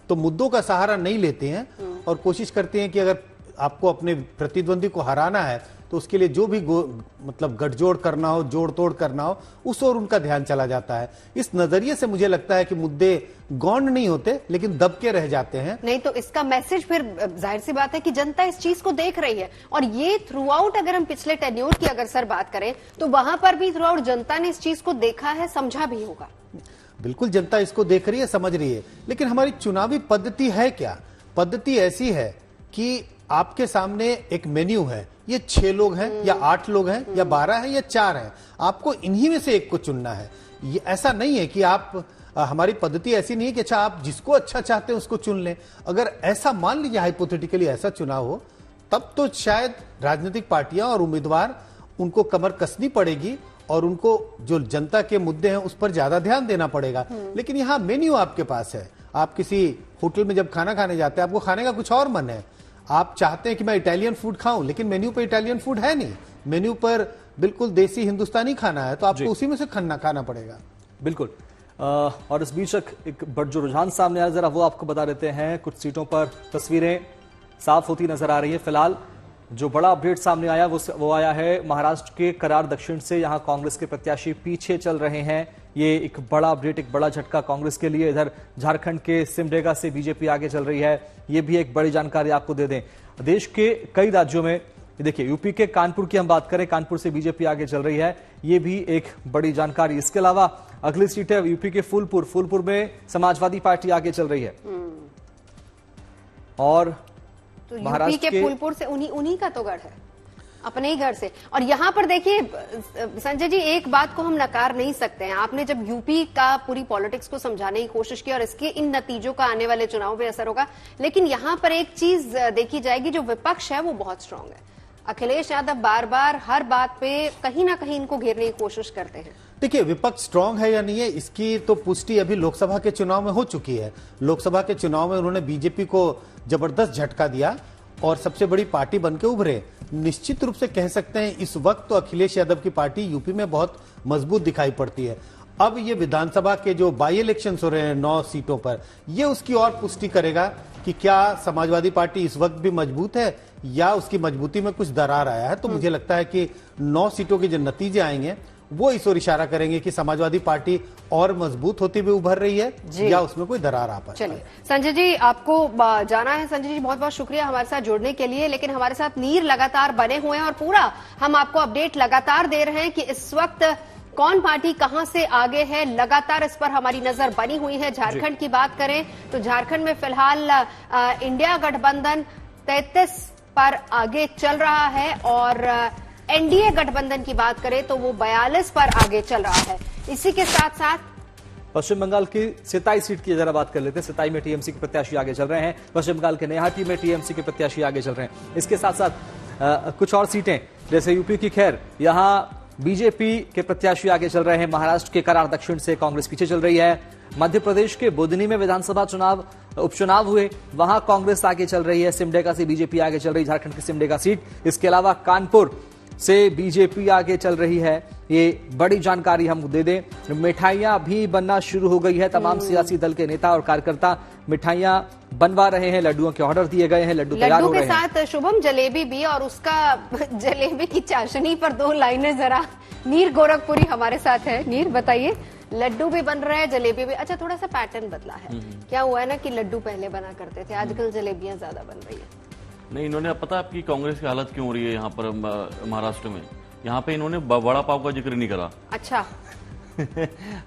तो मुद्दों का सहारा नहीं लेते हैं और कोशिश करते हैं कि अगर आपको अपने प्रतिद्वंदी को हराना है तो उसके लिए जो भी मतलब गठजोड़ करना हो, जोड़ तोड़ करना हो, उस ओर उनका ध्यान चला जाता है। इस नजरिए से मुझे लगता है कि मुद्दे गौण नहीं होते, लेकिन दबके रह जाते हैं। नहीं तो इसका मैसेज फिर जाहिर सी बात है कि जनता इस चीज को देख रही है, और ये थ्रू आउट, अगर हम पिछले टेन्योर की अगर सर बात करें तो वहां पर भी थ्रू आउट जनता ने इस चीज को देखा है, समझा भी होगा। बिल्कुल, जनता इसको देख रही है, समझ रही है, लेकिन हमारी चुनावी पद्धति है क्या? पद्धति ऐसी है कि आपके सामने एक मेन्यू है, ये 6 लोग हैं या 8 लोग हैं या 12 हैं या 4 हैं, आपको इन्हीं में से एक को चुनना है। ये ऐसा नहीं है कि आप हमारी पद्धति ऐसी नहीं है कि अच्छा आप जिसको अच्छा चाहते हैं उसको चुन लें। अगर ऐसा मान लीजिए हाइपोथेटिकली ऐसा चुनाव हो, तब तो शायद राजनीतिक पार्टियां और उम्मीदवार उनको कमर कसनी पड़ेगी और उनको जो जनता के मुद्दे हैं उस पर ज्यादा ध्यान देना पड़ेगा। लेकिन यहाँ मेन्यू आपके पास है। आप किसी होटल में जब खाना खाने जाते हैं, आपको खाने का कुछ और मन है, आप चाहते हैं कि मैं इटालियन फूड खाऊं, लेकिन मेन्यू पर इटालियन फूड है नहीं, मेन्यू पर बिल्कुल देसी हिंदुस्तानी खाना है, तो आपको उसी में से खाना पड़ेगा। बिल्कुल। और इस बीच एक जो रुझान सामने आया, जरा वो आपको बता देते हैं। कुछ सीटों पर तस्वीरें साफ होती नजर आ रही है। फिलहाल जो बड़ा अपडेट सामने आया वो आया है महाराष्ट्र के करार दक्षिण से। यहां कांग्रेस के प्रत्याशी पीछे चल रहे हैं। ये एक बड़ा अपडेट, एक बड़ा झटका कांग्रेस के लिए। इधर झारखंड के सिमडेगा से बीजेपी आगे चल रही है। ये भी एक बड़ी जानकारी आपको दे दें। देश के कई राज्यों में, देखिए यूपी के कानपुर की हम बात करें, कानपुर से बीजेपी आगे चल रही है, ये भी एक बड़ी जानकारी। इसके अलावा अगली सीट है यूपी के फूलपुर में समाजवादी पार्टी आगे चल रही है। और तो यूपी के फूलपुर से उन्हीं का तो गढ़ है, अपने ही घर से। और यहाँ पर देखिए संजय जी, एक बात को हम नकार नहीं सकते हैं। आपने जब यूपी का पूरी पॉलिटिक्स को समझाने की कोशिश की और इसके इन नतीजों का आने वाले चुनाव पे असर होगा, लेकिन यहाँ पर एक चीज देखी जाएगी, जो विपक्ष है वो बहुत स्ट्रांग है। अखिलेश यादव बार बार हर बात पे कहीं ना कहीं इनको घेरने की कोशिश करते हैं। देखिए, विपक्ष स्ट्रांग है या नहीं है, इसकी तो पुष्टि अभी लोकसभा के चुनाव में हो चुकी है। लोकसभा के चुनाव में उन्होंने बीजेपी को जबरदस्त झटका दिया और सबसे बड़ी पार्टी बनके उभरे। निश्चित रूप से कह सकते हैं इस वक्त तो अखिलेश यादव की पार्टी यूपी में बहुत मजबूत दिखाई पड़ती है। अब ये विधानसभा के जो बाई इलेक्शन हो रहे हैं 9 सीटों पर, ये उसकी और पुष्टि करेगा कि क्या समाजवादी पार्टी इस वक्त भी मजबूत है या उसकी मजबूती में कुछ दरार आया है। तो मुझे लगता है कि 9 सीटों के जो नतीजे आएंगे वो इस ओर इशारा करेंगे कि समाजवादी पार्टी और मजबूत होती हुई उभर रही है या उसमें कोई दरार आ पाए। चलिए संजय जी, आपको जाना है। संजय जी बहुत बहुत शुक्रिया हमारे साथ जुड़ने के लिए, लेकिन हमारे साथ नीर लगातार बने हुए हैं और पूरा हम आपको अपडेट लगातार दे रहे हैं कि इस वक्त कौन पार्टी कहां से आगे है, लगातार इस पर हमारी नजर बनी हुई है। झारखंड की बात करें तो झारखंड में फिलहाल इंडिया गठबंधन 33 पर आगे चल रहा है और एनडीए गठबंधन की बात करें तो वो 42 पर आगे चल रहा है। इसी के साथ साथ पश्चिम बंगाल की 27 सीट की जरा बात कर लेते हैं। 27 में टीएमसी के प्रत्याशी आगे चल रहे हैं। पश्चिम बंगाल के नैहाटी में टीएमसी के प्रत्याशी आगे चल रहे हैं। इसके साथ साथ कुछ और सीटें जैसे यूपी की खैर, यहां बीजेपी के प्रत्याशी आगे चल रहे हैं। महाराष्ट्र के करार दक्षिण से कांग्रेस पीछे चल रही है। मध्य प्रदेश के बुधनी में विधानसभा उपचुनाव हुए, वहां कांग्रेस आगे चल रही है। सिमडेगा से बीजेपी आगे चल रही, झारखंड की सिमडेगा सीट। इसके अलावा कानपुर से बीजेपी आगे चल रही है। ये बड़ी जानकारी हम दे दें, मिठाइयां भी बनना शुरू हो गई है। तमाम सियासी दल के नेता और कार्यकर्ता मिठाइयां बनवा रहे हैं, लड्डुओं के ऑर्डर दिए गए हैं, लड्डू तैयार हो रहे हैं। लड्डू के साथ शुभम जलेबी भी, और उसका जलेबी की चाशनी पर 2 लाइनें जरा। नीर गोरखपुरी हमारे साथ है। नीर बताइए, लड्डू भी बन रहे हैं, जलेबी भी। अच्छा, थोड़ा सा पैटर्न बदला है। क्या हुआ है ना कि लड्डू पहले बना करते थे, आजकल जलेबियां ज्यादा बन रही है। नहीं, इन्होंने पता है आपकी कांग्रेस की हालत क्यों हो रही है यहाँ पर महाराष्ट्र में? यहाँ पे इन्होंने वड़ा पाव का जिक्र नहीं करा। अच्छा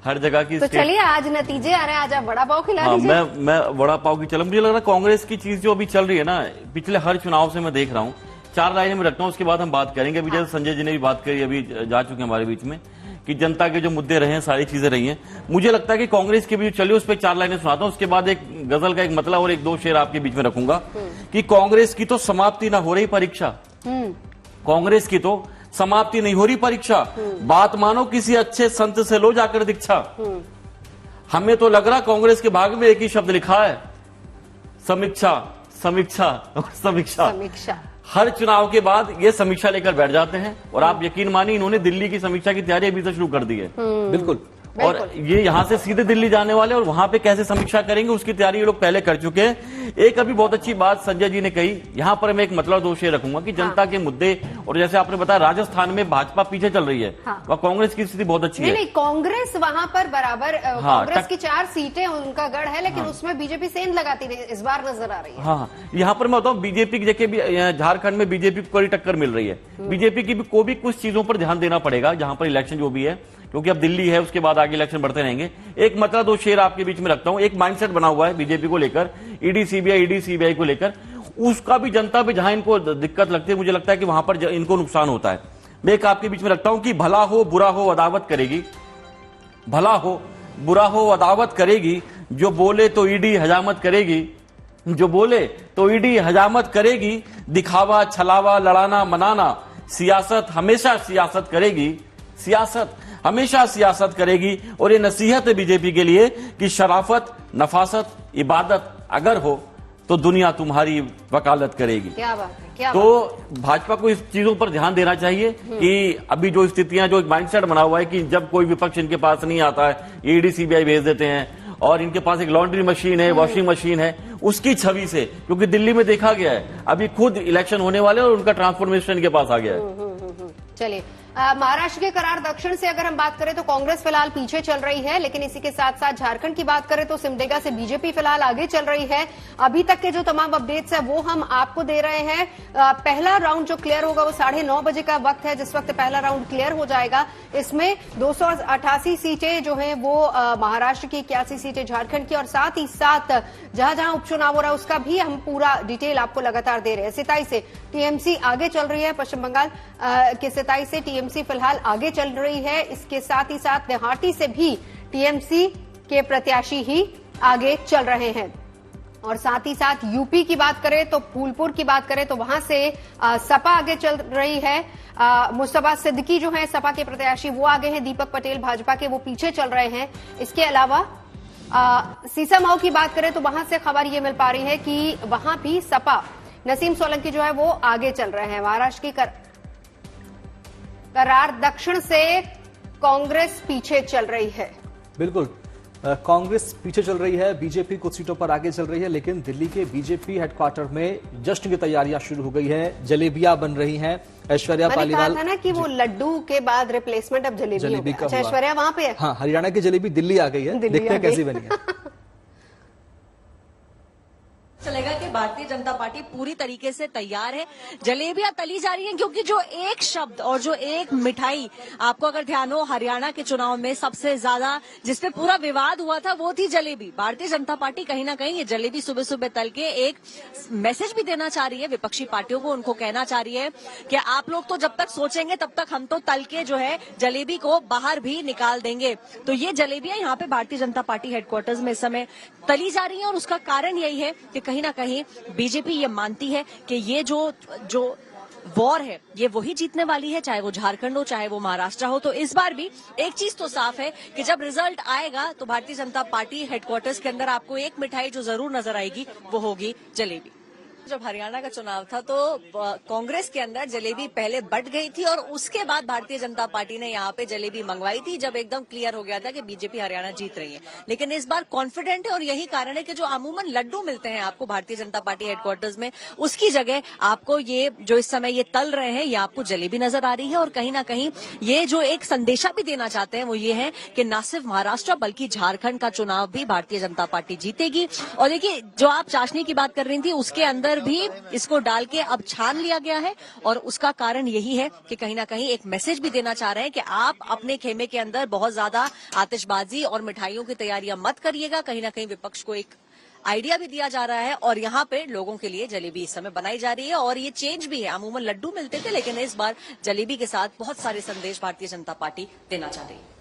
हर जगह की तो चलिए आज नतीजे आ रहे हैं, आज आप वड़ा पाव खिला दीजिए। मैं वड़ा पाव की चला, मुझे लग रहा है कांग्रेस की चीज जो अभी चल रही है ना, पिछले हर चुनाव से मैं देख रहा हूँ। 4 लाइनें में रखता हूँ, उसके बाद हम बात करेंगे। अभी जैसे संजय जी ने भी बात करी, अभी जा चुके हैं हमारे बीच में, कि जनता के जो मुद्दे रहे हैं, सारी चीजें रही हैं। मुझे लगता है कि कांग्रेस के बीच चलिए उस पर 4 लाइनें सुनाता हूं, उसके बाद एक गजल का एक मतलब और 1-2 शेर आपके बीच में रखूंगा कि कांग्रेस की तो समाप्ति ना हो रही परीक्षा, कांग्रेस की तो समाप्ति नहीं हो रही परीक्षा, बात मानो किसी अच्छे संत से लो जाकर दीक्षा। हमें तो लग रहा कांग्रेस के भाग में एक ही शब्द लिखा है, समीक्षा, समीक्षा और समीक्षा। हर चुनाव के बाद ये समीक्षा लेकर बैठ जाते हैं और आप यकीन मानिए इन्होंने दिल्ली की समीक्षा की तैयारी अभी से शुरू कर दी है। बिल्कुल। और ये यहाँ से सीधे दिल्ली जाने वाले और वहां पे कैसे समीक्षा करेंगे उसकी तैयारी ये लोग पहले कर चुके हैं। एक अभी बहुत अच्छी बात संजय जी ने कही, यहाँ पर मैं एक मतलब 2 शेर रखूंगा कि जनता के मुद्दे, और जैसे आपने बताया राजस्थान में भाजपा पीछे चल रही है, वह कांग्रेस की स्थिति बहुत अच्छी है। नहीं, कांग्रेस वहां पर बराबर, कांग्रेस की 4 सीटें उनका गढ़ है, लेकिन उसमें बीजेपी सेंध लगाती इस बार नजर आ रही है। हाँ, यहाँ पर मैं बताऊँ बीजेपी की जगह झारखंड में बीजेपी को बड़ी टक्कर मिल रही है। बीजेपी की को भी कुछ चीजों पर ध्यान देना पड़ेगा जहां पर इलेक्शन जो भी है, क्योंकि अब दिल्ली है, उसके बाद आगे इलेक्शन बढ़ते रहेंगे। एक मतलब 2 शेर आपके बीच में रखता हूं। एक माइंडसेट बना हुआ है बीजेपी को लेकर, ईडी सीबीआई को लेकर, उसका भी जनता पे जहां इनको दिक्कत लगती है, मुझे लगता है कि वहां पर इनको नुकसान होता है। मैं एक आपके बीच में रखता हूं कि भला हो बुरा हो अदावत करेगी, भला हो बुरा हो अदावत करेगी, जो बोले तो ईडी हजामत करेगी, जो बोले तो ईडी हजामत करेगी, दिखावा छलावा लड़ाना मनाना, सियासत हमेशा सियासत करेगी, सियासत हमेशा सियासत करेगी। और ये नसीहत है बीजेपी के लिए कि शराफत, नफासत, इबादत अगर हो तो दुनिया तुम्हारी वकालत करेगी। क्या बात है, क्या तो भाजपा को इस चीजों पर ध्यान देना चाहिए कि अभी जो स्थितियां, जो एक माइंडसेट बना हुआ है कि जब कोई विपक्ष इनके पास नहीं आता है, ईडी सीबीआई भेज देते हैं, और इनके पास एक लॉन्ड्री मशीन है, वॉशिंग मशीन है, उसकी छवि से, क्योंकि दिल्ली में देखा गया है अभी खुद इलेक्शन होने वाले और उनका ट्रांसफॉर्मेशन इनके पास आ गया है। चलिए, महाराष्ट्र के करार दक्षिण से अगर हम बात करें तो कांग्रेस फिलहाल पीछे चल रही है, लेकिन इसी के साथ साथ झारखंड की बात करें तो सिमडेगा से बीजेपी फिलहाल आगे चल रही है। अभी तक के जो तमाम अपडेट्स है वो हम आपको दे रहे हैं। पहला राउंड जो क्लियर होगा वो 9:30 बजे का वक्त है, जिस वक्त पहला राउंड क्लियर हो जाएगा। इसमें 288 सीटें जो है वो महाराष्ट्र की, 81 सीटें झारखंड की, और साथ ही साथ जहां जहां उपचुनाव हो रहा है उसका भी हम पूरा डिटेल आपको लगातार दे रहे हैं। 27 से टीएमसी आगे चल रही है, पश्चिम बंगाल के 27 से टीएमसी फिलहाल आगे चल रही है। इसके साथ ही साथ नैहाटी से भी टीएमसी के प्रत्याशी ही आगे चल रहे हैं। और साथ ही साथ यूपी की बात करें तो फूलपुर की बात करें तो वहां से सपा आगे चल रही है। मुस्तफा सिद्दीकी जो है सपा के प्रत्याशी वो आगे हैं, दीपक पटेल भाजपा के वो पीछे चल रहे हैं। इसके अलावा सीसामाऊ की बात करें तो वहां से खबर ये मिल पा रही है कि वहां भी सपा नसीम सोलंकी जो है वो आगे चल रहे हैं। महाराष्ट्र की करार दक्षिण से कांग्रेस पीछे चल रही है। बिल्कुल कांग्रेस पीछे चल रही है, बीजेपी कुछ सीटों पर आगे चल रही है, लेकिन दिल्ली के बीजेपी हेडक्वार्टर में जश्न की तैयारियां शुरू हो गई है, जलेबियां बन रही हैं। ऐश्वर्या पालीवाल था ना कि वो लड्डू के बाद रिप्लेसमेंट अब जलेबी का अच्छा, ऐश्वर्या वहां पे है। हाँ, हरियाणा की जलेबी दिल्ली आ गई है, देखते हैं कैसी बनी है। चलेगा कि भारतीय जनता पार्टी पूरी तरीके से तैयार है। जलेबियां तली जा रही हैं क्योंकि जो एक शब्द और जो एक मिठाई आपको अगर ध्यान हो हरियाणा के चुनाव में सबसे ज्यादा जिसपे पूरा विवाद हुआ था वो थी जलेबी। भारतीय जनता पार्टी कहीं ना कहीं ये जलेबी सुबह सुबह तल के एक मैसेज भी देना चाह रही है विपक्षी पार्टियों को। उनको कहना चाह रही है कि आप लोग तो जब तक सोचेंगे तब तक हम तो तल के जो है जलेबी को बाहर भी निकाल देंगे। तो ये जलेबियां यहाँ पे भारतीय जनता पार्टी हेडक्वार्टर्स में इस समय तली जा रही है और उसका कारण यही है कि कहीं ना कहीं बीजेपी ये मानती है कि ये जो वॉर है ये वही जीतने वाली है, चाहे वो झारखंड हो चाहे वो महाराष्ट्र हो। तो इस बार भी एक चीज तो साफ है कि जब रिजल्ट आएगा तो भारतीय जनता पार्टी हेडक्वार्टर्स के अंदर आपको एक मिठाई जो जरूर नजर आएगी वो होगी जलेबी। जब हरियाणा का चुनाव था तो कांग्रेस के अंदर जलेबी पहले बट गई थी और उसके बाद भारतीय जनता पार्टी ने यहाँ पे जलेबी मंगवाई थी जब एकदम क्लियर हो गया था कि बीजेपी हरियाणा जीत रही है। लेकिन इस बार कॉन्फिडेंट है और यही कारण है कि जो अमूमन लड्डू मिलते हैं आपको भारतीय जनता पार्टी हेडक्वार्टर्स में उसकी जगह आपको ये जो इस समय ये तल रहे हैं ये आपको जलेबी नजर आ रही है। और कहीं ना कहीं ये जो एक संदेशा भी देना चाहते हैं वो ये है कि न सिर्फ महाराष्ट्र बल्कि झारखंड का चुनाव भी भारतीय जनता पार्टी जीतेगी। और देखिए जो आप चाशनी की बात कर रही थी उसके अंदर भी इसको डाल के अब छान लिया गया है और उसका कारण यही है कि कहीं ना कहीं एक मैसेज भी देना चाह रहे हैं कि आप अपने खेमे के अंदर बहुत ज्यादा आतिशबाजी और मिठाइयों की तैयारियां मत करिएगा। कहीं ना कहीं विपक्ष को एक आइडिया भी दिया जा रहा है और यहाँ पे लोगों के लिए जलेबी इस समय बनाई जा रही है। और ये चेंज भी है, अमूमन लड्डू मिलते थे लेकिन इस बार जलेबी के साथ बहुत सारे संदेश भारतीय जनता पार्टी देना चाह रही है।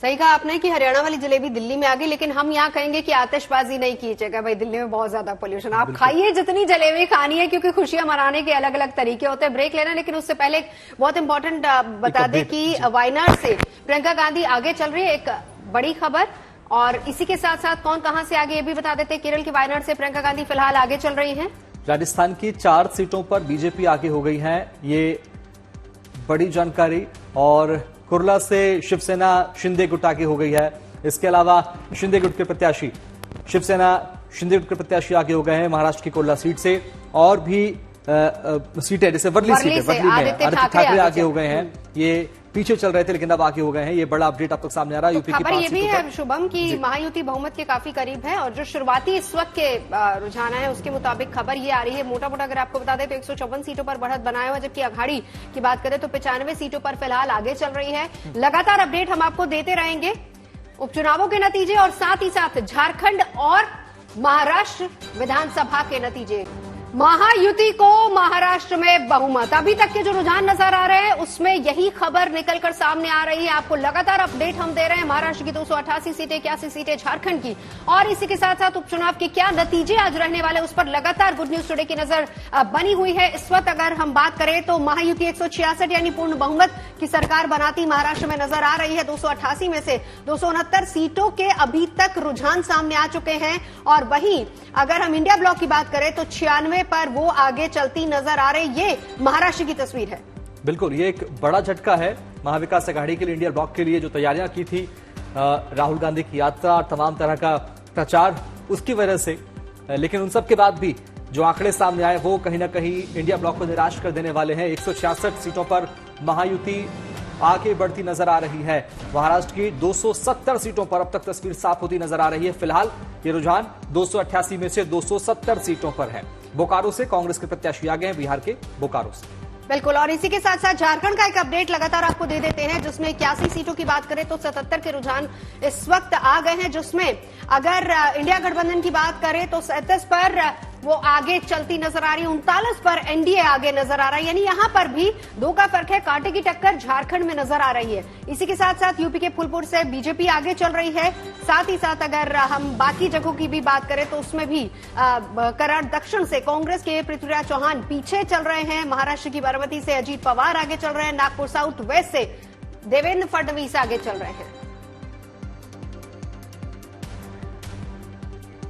सही कहा आपने कि हरियाणा वाली जलेबी दिल्ली में आ गई, लेकिन हम यहाँ कहेंगे कि आतिशबाजी नहीं कीजिएगा भाई, दिल्ली में बहुत ज्यादा पोल्यूशन। आप खाइए जितनी जलेबी खानी है क्योंकि खुशियां मनाने के अलग अलग तरीके होते हैं। ब्रेक लेना, लेकिन उससे पहले एक बहुत इंपॉर्टेंट बता दें कि वायनाड से प्रियंका गांधी आगे चल रही है, एक बड़ी खबर। और इसी के साथ साथ कौन कहां से आगे ये भी बता देते हैं। केरल की वायनाड से प्रियंका गांधी फिलहाल आगे चल रही है। राजस्थान की 4 सीटों पर बीजेपी आगे हो गई है, ये बड़ी जानकारी। और कुर्ला से शिवसेना शिंदे गुट आगे हो गई है। इसके अलावा शिंदे गुट के प्रत्याशी शिवसेना शिंदे गुट के प्रत्याशी आगे हो गए हैं महाराष्ट्र की कुर्ला सीट से। और भी सीटें जैसे वर्ली सीट है, वर्ली में आदित्य ठाकरे आगे हो गए हैं। ये पीछे चल रहे थे लेकिन अब आगे हो गए हैं। ये बड़ा अपडेट अब तक सामने आ रहा है। यूपी की 5 ये भी है शुभम की महायुति बहुमत के काफी करीब है और जो शुरुआती इस वक्त के रुझान है उसके मुताबिक खबर ये आ रही है। मोटा मोटा अगर आपको बता दें तो 154 सीटों पर बढ़त बनाया हुआ, जबकि अघाड़ी की बात करें तो 95 सीटों पर फिलहाल आगे चल रही है। लगातार अपडेट हम आपको देते रहेंगे उपचुनावों के नतीजे और साथ ही साथ झारखंड और महाराष्ट्र विधानसभा के नतीजे। महायुति को महाराष्ट्र में बहुमत, अभी तक के जो रुझान नजर आ रहे हैं उसमें यही खबर निकलकर सामने आ रही है। आपको लगातार अपडेट हम दे रहे हैं। महाराष्ट्र की 288 सीटें, 81 सीटें झारखंड की, और इसी के साथ साथ उपचुनाव के क्या नतीजे आज रहने वाले उस पर लगातार गुड न्यूज टुडे की नजर बनी हुई है। इस वक्त अगर हम बात करें तो महायुति 166 यानी पूर्ण बहुमत की सरकार बनाती महाराष्ट्र में नजर आ रही है। 288 में से 269 सीटों के अभी तक रुझान सामने आ चुके हैं। और वहीं अगर हम इंडिया ब्लॉक की बात करें तो 96 पर वो आगे चलती नजर आ रही। ये महाराष्ट्र की तस्वीर है। बिल्कुल, ये एक बड़ा झटका है महाविकास अघाड़ी के लिए। इंडिया ब्लॉक के लिए जो तैयारियां की थी राहुल गांधी की यात्रा, तमाम तरह का प्रचार, उसकी वजह से, लेकिन उन सब के बाद भी जो आंकड़े सामने आए वो कहीं ना कहीं इंडिया ब्लॉक को निराश कर देने वाले हैं। 166 सीटों पर महायुति आगे बढ़ती नजर आ रही है। महाराष्ट्र की 270 सीटों पर अब तक तस्वीर साफ होती नजर आ रही है। फिलहाल ये रुझान 288 में से 270 सीटों पर है। बोकारो से कांग्रेस के प्रत्याशी आ गए हैं, बिहार के बोकारो से। बिल्कुल, और इसी के साथ साथ झारखंड का एक अपडेट लगातार आपको दे देते हैं, जिसमें 81 सीटों की बात करें तो 77 के रुझान इस वक्त आ गए हैं, जिसमें अगर इंडिया गठबंधन की बात करें तो 37 पर वो आगे चलती नजर आ रही है, 39 पर एनडीए आगे नजर आ रहा है। यानी यहां पर भी 2 का फर्क है, कांटे की टक्कर झारखंड में नजर आ रही है। इसी के साथ साथ यूपी के फूलपुर से बीजेपी आगे चल रही है। साथ ही साथ अगर हम बाकी जगहों की भी बात करें तो उसमें भी कराड़ दक्षिण से कांग्रेस के पृथ्वीराज चौहान पीछे चल रहे हैं। महाराष्ट्र की बारामती से अजीत पवार आगे चल रहे हैं। नागपुर साउथ वेस्ट से देवेंद्र फडणवीस आगे चल रहे हैं।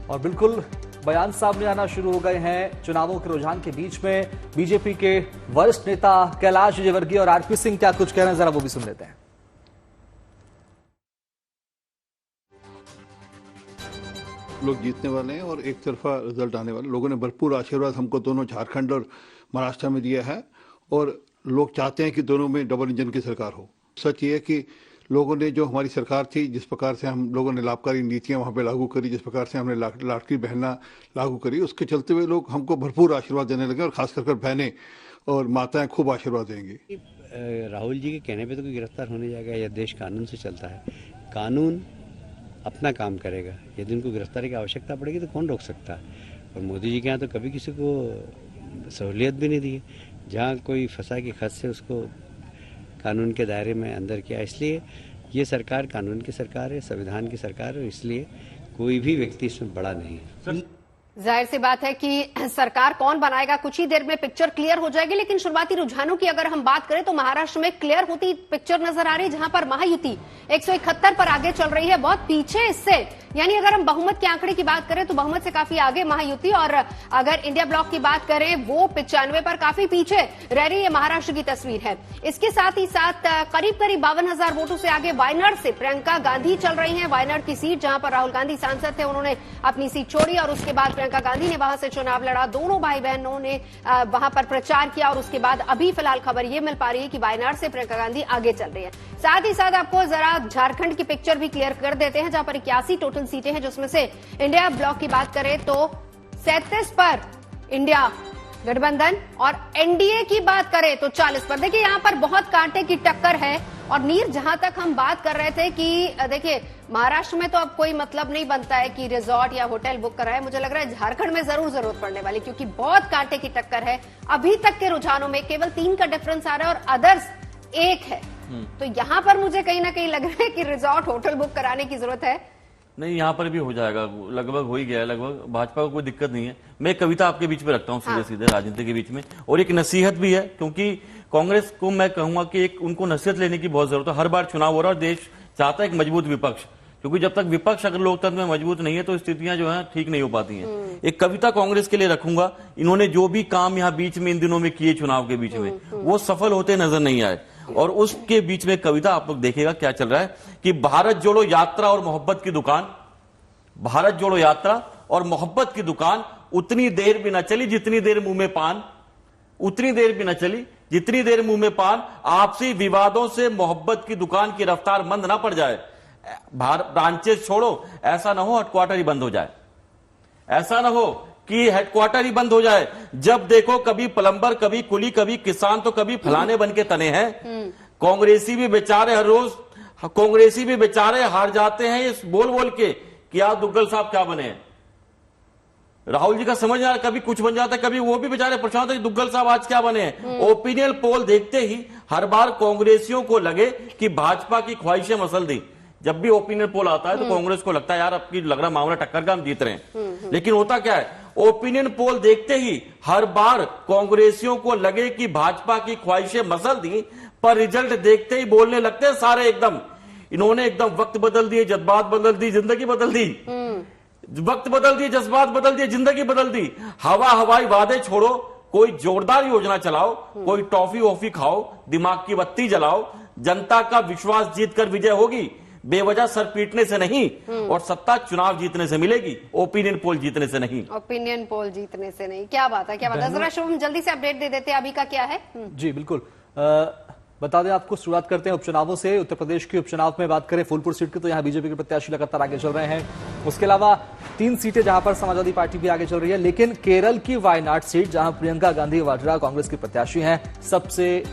और बिल्कुल बयान सामने आना शुरू हो गए हैं चुनावों के रुझान के बीच में। बीजेपी के वरिष्ठ नेता कैलाश विजयवर्गीय और आरपी सिंह क्या कुछ कह रहे हैं, जरा वो भी सुन लेते हैं। लोग जीतने वाले हैं और एक तरफा रिजल्ट आने वाले। लोगों ने भरपूर आशीर्वाद हमको दोनों झारखंड और महाराष्ट्र में दिया है और लोग चाहते हैं कि दोनों में डबल इंजन की सरकार हो। सच ये है कि लोगों ने जो हमारी सरकार थी, जिस प्रकार से हम लोगों ने लाभकारी नीतियां वहां पे लागू करी, जिस प्रकार से हमने लाडली बहना लागू करी, उसके चलते हुए लोग हमको भरपूर आशीर्वाद देने लगे और खासकर बहनें और माताएं खूब आशीर्वाद देंगी। राहुल जी के कहने पे तो कोई गिरफ्तार होने जाएगा? या देश कानून से चलता है, कानून अपना काम करेगा। यदि उनको गिरफ्तारी की आवश्यकता पड़ेगी तो कौन रोक सकता है। और मोदी जी के यहाँ तो कभी किसी को सहूलियत भी नहीं दी है। जहाँ कोई फंसा की खत से उसको कानून के दायरे में अंदर किया। इसलिए ये सरकार कानून की सरकार है, संविधान की सरकार है, इसलिए कोई भी व्यक्ति इसमें बड़ा नहीं है। जाहिर सी बात है कि सरकार कौन बनाएगा कुछ ही देर में पिक्चर क्लियर हो जाएगी। लेकिन शुरुआती रुझानों की अगर हम बात करें तो महाराष्ट्र में क्लियर होती पिक्चर नजर आ रही है, जहां पर महायुति 171 पर आगे चल रही है, बहुत पीछे इससे। यानी अगर हम बहुमत के आंकड़े की बात करें तो बहुमत से काफी आगे महायुति, और अगर इंडिया ब्लॉक की बात करें वो 95 पर काफी पीछे रह रही है। महाराष्ट्र की तस्वीर है। इसके साथ ही साथ करीब 52,000 वोटों से आगे वायनाड से प्रियंका गांधी चल रही है। वायनाड की सीट जहां पर राहुल गांधी सांसद थे, उन्होंने अपनी सीट छोड़ी और उसके बाद प्रियंका गांधी ने वहां से चुनाव लड़ा। दोनों भाई बहनों ने वहां पर प्रचार किया और उसके बाद अभी फिलहाल खबर ये मिल पा रही है कि वायनाड से प्रियंका गांधी आगे चल रही है। साथ ही साथ आपको जरा झारखंड की पिक्चर भी क्लियर कर देते हैं, जहां पर 81 टोटल सीटें हैं, जिसमें से इंडिया ब्लॉक की बात करें तो 37 पर इंडिया गठबंधन और एनडीए की बात करें तो 40 पर। देखिए यहां पर बहुत कांटे की टक्कर है। और नीर, जहां तक हम बात कर रहे थे कि देखिए महाराष्ट्र में तो अब कोई मतलब नहीं बनता है कि रिजॉर्ट या होटल बुक कराए, मुझे लग रहा है झारखंड में जरूर जरूरत पड़ने वाली, क्योंकि बहुत कांटे की टक्कर है। अभी तक के रुझानों में केवल 3 का डिफरेंस आ रहा है और अदर्स 1 है। तो यहां पर मुझे कहीं ना कहीं लग रहा है कि रिजॉर्ट होटल बुक कराने की जरूरत है। नहीं, यहाँ पर भी हो जाएगा, लगभग हो ही गया है। लगभग भाजपा को कोई दिक्कत नहीं है। मैं एक कविता आपके बीच में रखता हूँ, सीधे सीधे राजनीति के बीच में, और एक नसीहत भी है, क्योंकि कांग्रेस को मैं कहूंगा कि एक उनको नसीहत लेने की बहुत जरूरत है। हर बार चुनाव हो रहा है और देश चाहता है एक मजबूत विपक्ष, क्योंकि जब तक विपक्ष अगर लोकतंत्र में मजबूत नहीं है तो स्थितियां जो है ठीक नहीं हो पाती हैं। एक कविता कांग्रेस के लिए रखूंगा। इन्होंने जो भी काम यहाँ बीच में इन दिनों में किए चुनाव के बीच में, वो सफल होते नजर नहीं आए। और उसके बीच में कविता आप लोग देखिएगा क्या चल रहा है कि भारत जोड़ो यात्रा और मोहब्बत की दुकान, भारत जोड़ो यात्रा और मोहब्बत की दुकान उतनी देर भी न चली जितनी देर मुंह में पान, उतनी देर भी न चली जितनी देर मुंह में पान, आपसी विवादों से मोहब्बत की दुकान की रफ्तार मंद ना पड़ जाए। ब्रांचेस छोड़ो, ऐसा ना हो हेडक्वार्टर ही बंद हो जाए, ऐसा ना हो कि हेडक्वार्टर ही बंद हो जाए। जब देखो कभी प्लम्बर, कभी कुली, कभी किसान, तो कभी फलाने बन के तने हैं। कांग्रेसी भी बेचारे हर रोज, कांग्रेसी भी बेचारे हार जाते हैं इस बोल बोल के कि आप दुग्गल साहब क्या बने हैं। राहुल जी का समझ आ रहा, कभी कुछ बन जाता है, कभी वो भी बेचारे परेशान होते हैं दुग्गल साहब आज क्या बने हैं। ओपिनियन पोल देखते ही हर बार कांग्रेसियों को लगे कि भाजपा की ख्वाहिशें मसल दी। जब भी ओपिनियन पोल आता है तो कांग्रेस को लगता है यार अब की लग रहा मामला टक्कर का, हम जीत रहे हैं। लेकिन होता क्या है, ओपिनियन पोल देखते ही हर बार कांग्रेसियों को लगे कि भाजपा की ख्वाहिशें मसल दी, पर रिजल्ट देखते ही बोलने लगते हैं सारे एकदम। इन्होंने एकदम वक्त बदल दिए, जज्बात बदल दी, जिंदगी बदल दी। वक्त बदल दिए, जज्बात बदल दिए, जिंदगी बदल दी। हवा हवाई वादे छोड़ो, कोई जोरदार योजना चलाओ, कोई टॉफी वॉफी खाओ, दिमाग की बत्ती जलाओ। जनता का विश्वास जीतकर विजय होगी, बेवजह सर पीटने से नहीं, और सत्ता चुनाव जीतने से मिलेगी, ओपिनियन पोल जीतने से नहीं। ओपिनियन पोल जीतने से नहीं, क्या बात है, क्या बात है। जरा शुभम जल्दी से अपडेट दे देते हैं अभी का क्या है। जी बिल्कुल, बता दें आपको, शुरुआत करते हैं उपचुनावों से। उत्तर प्रदेश के उपचुनाव में बात करें फूलपुर सीट की, तो यहां बीजेपी के प्रत्याशी लगातार आगे चल रहे हैं। उसके अलावा 3 सीटें जहां पर समाजवादी पार्टी भी आगे चल रही है। लेकिन केरल की वायनाड सीट, जहां प्रियंका गांधी वाड्रा कांग्रेस की प्रत्याशी हैं, सबसे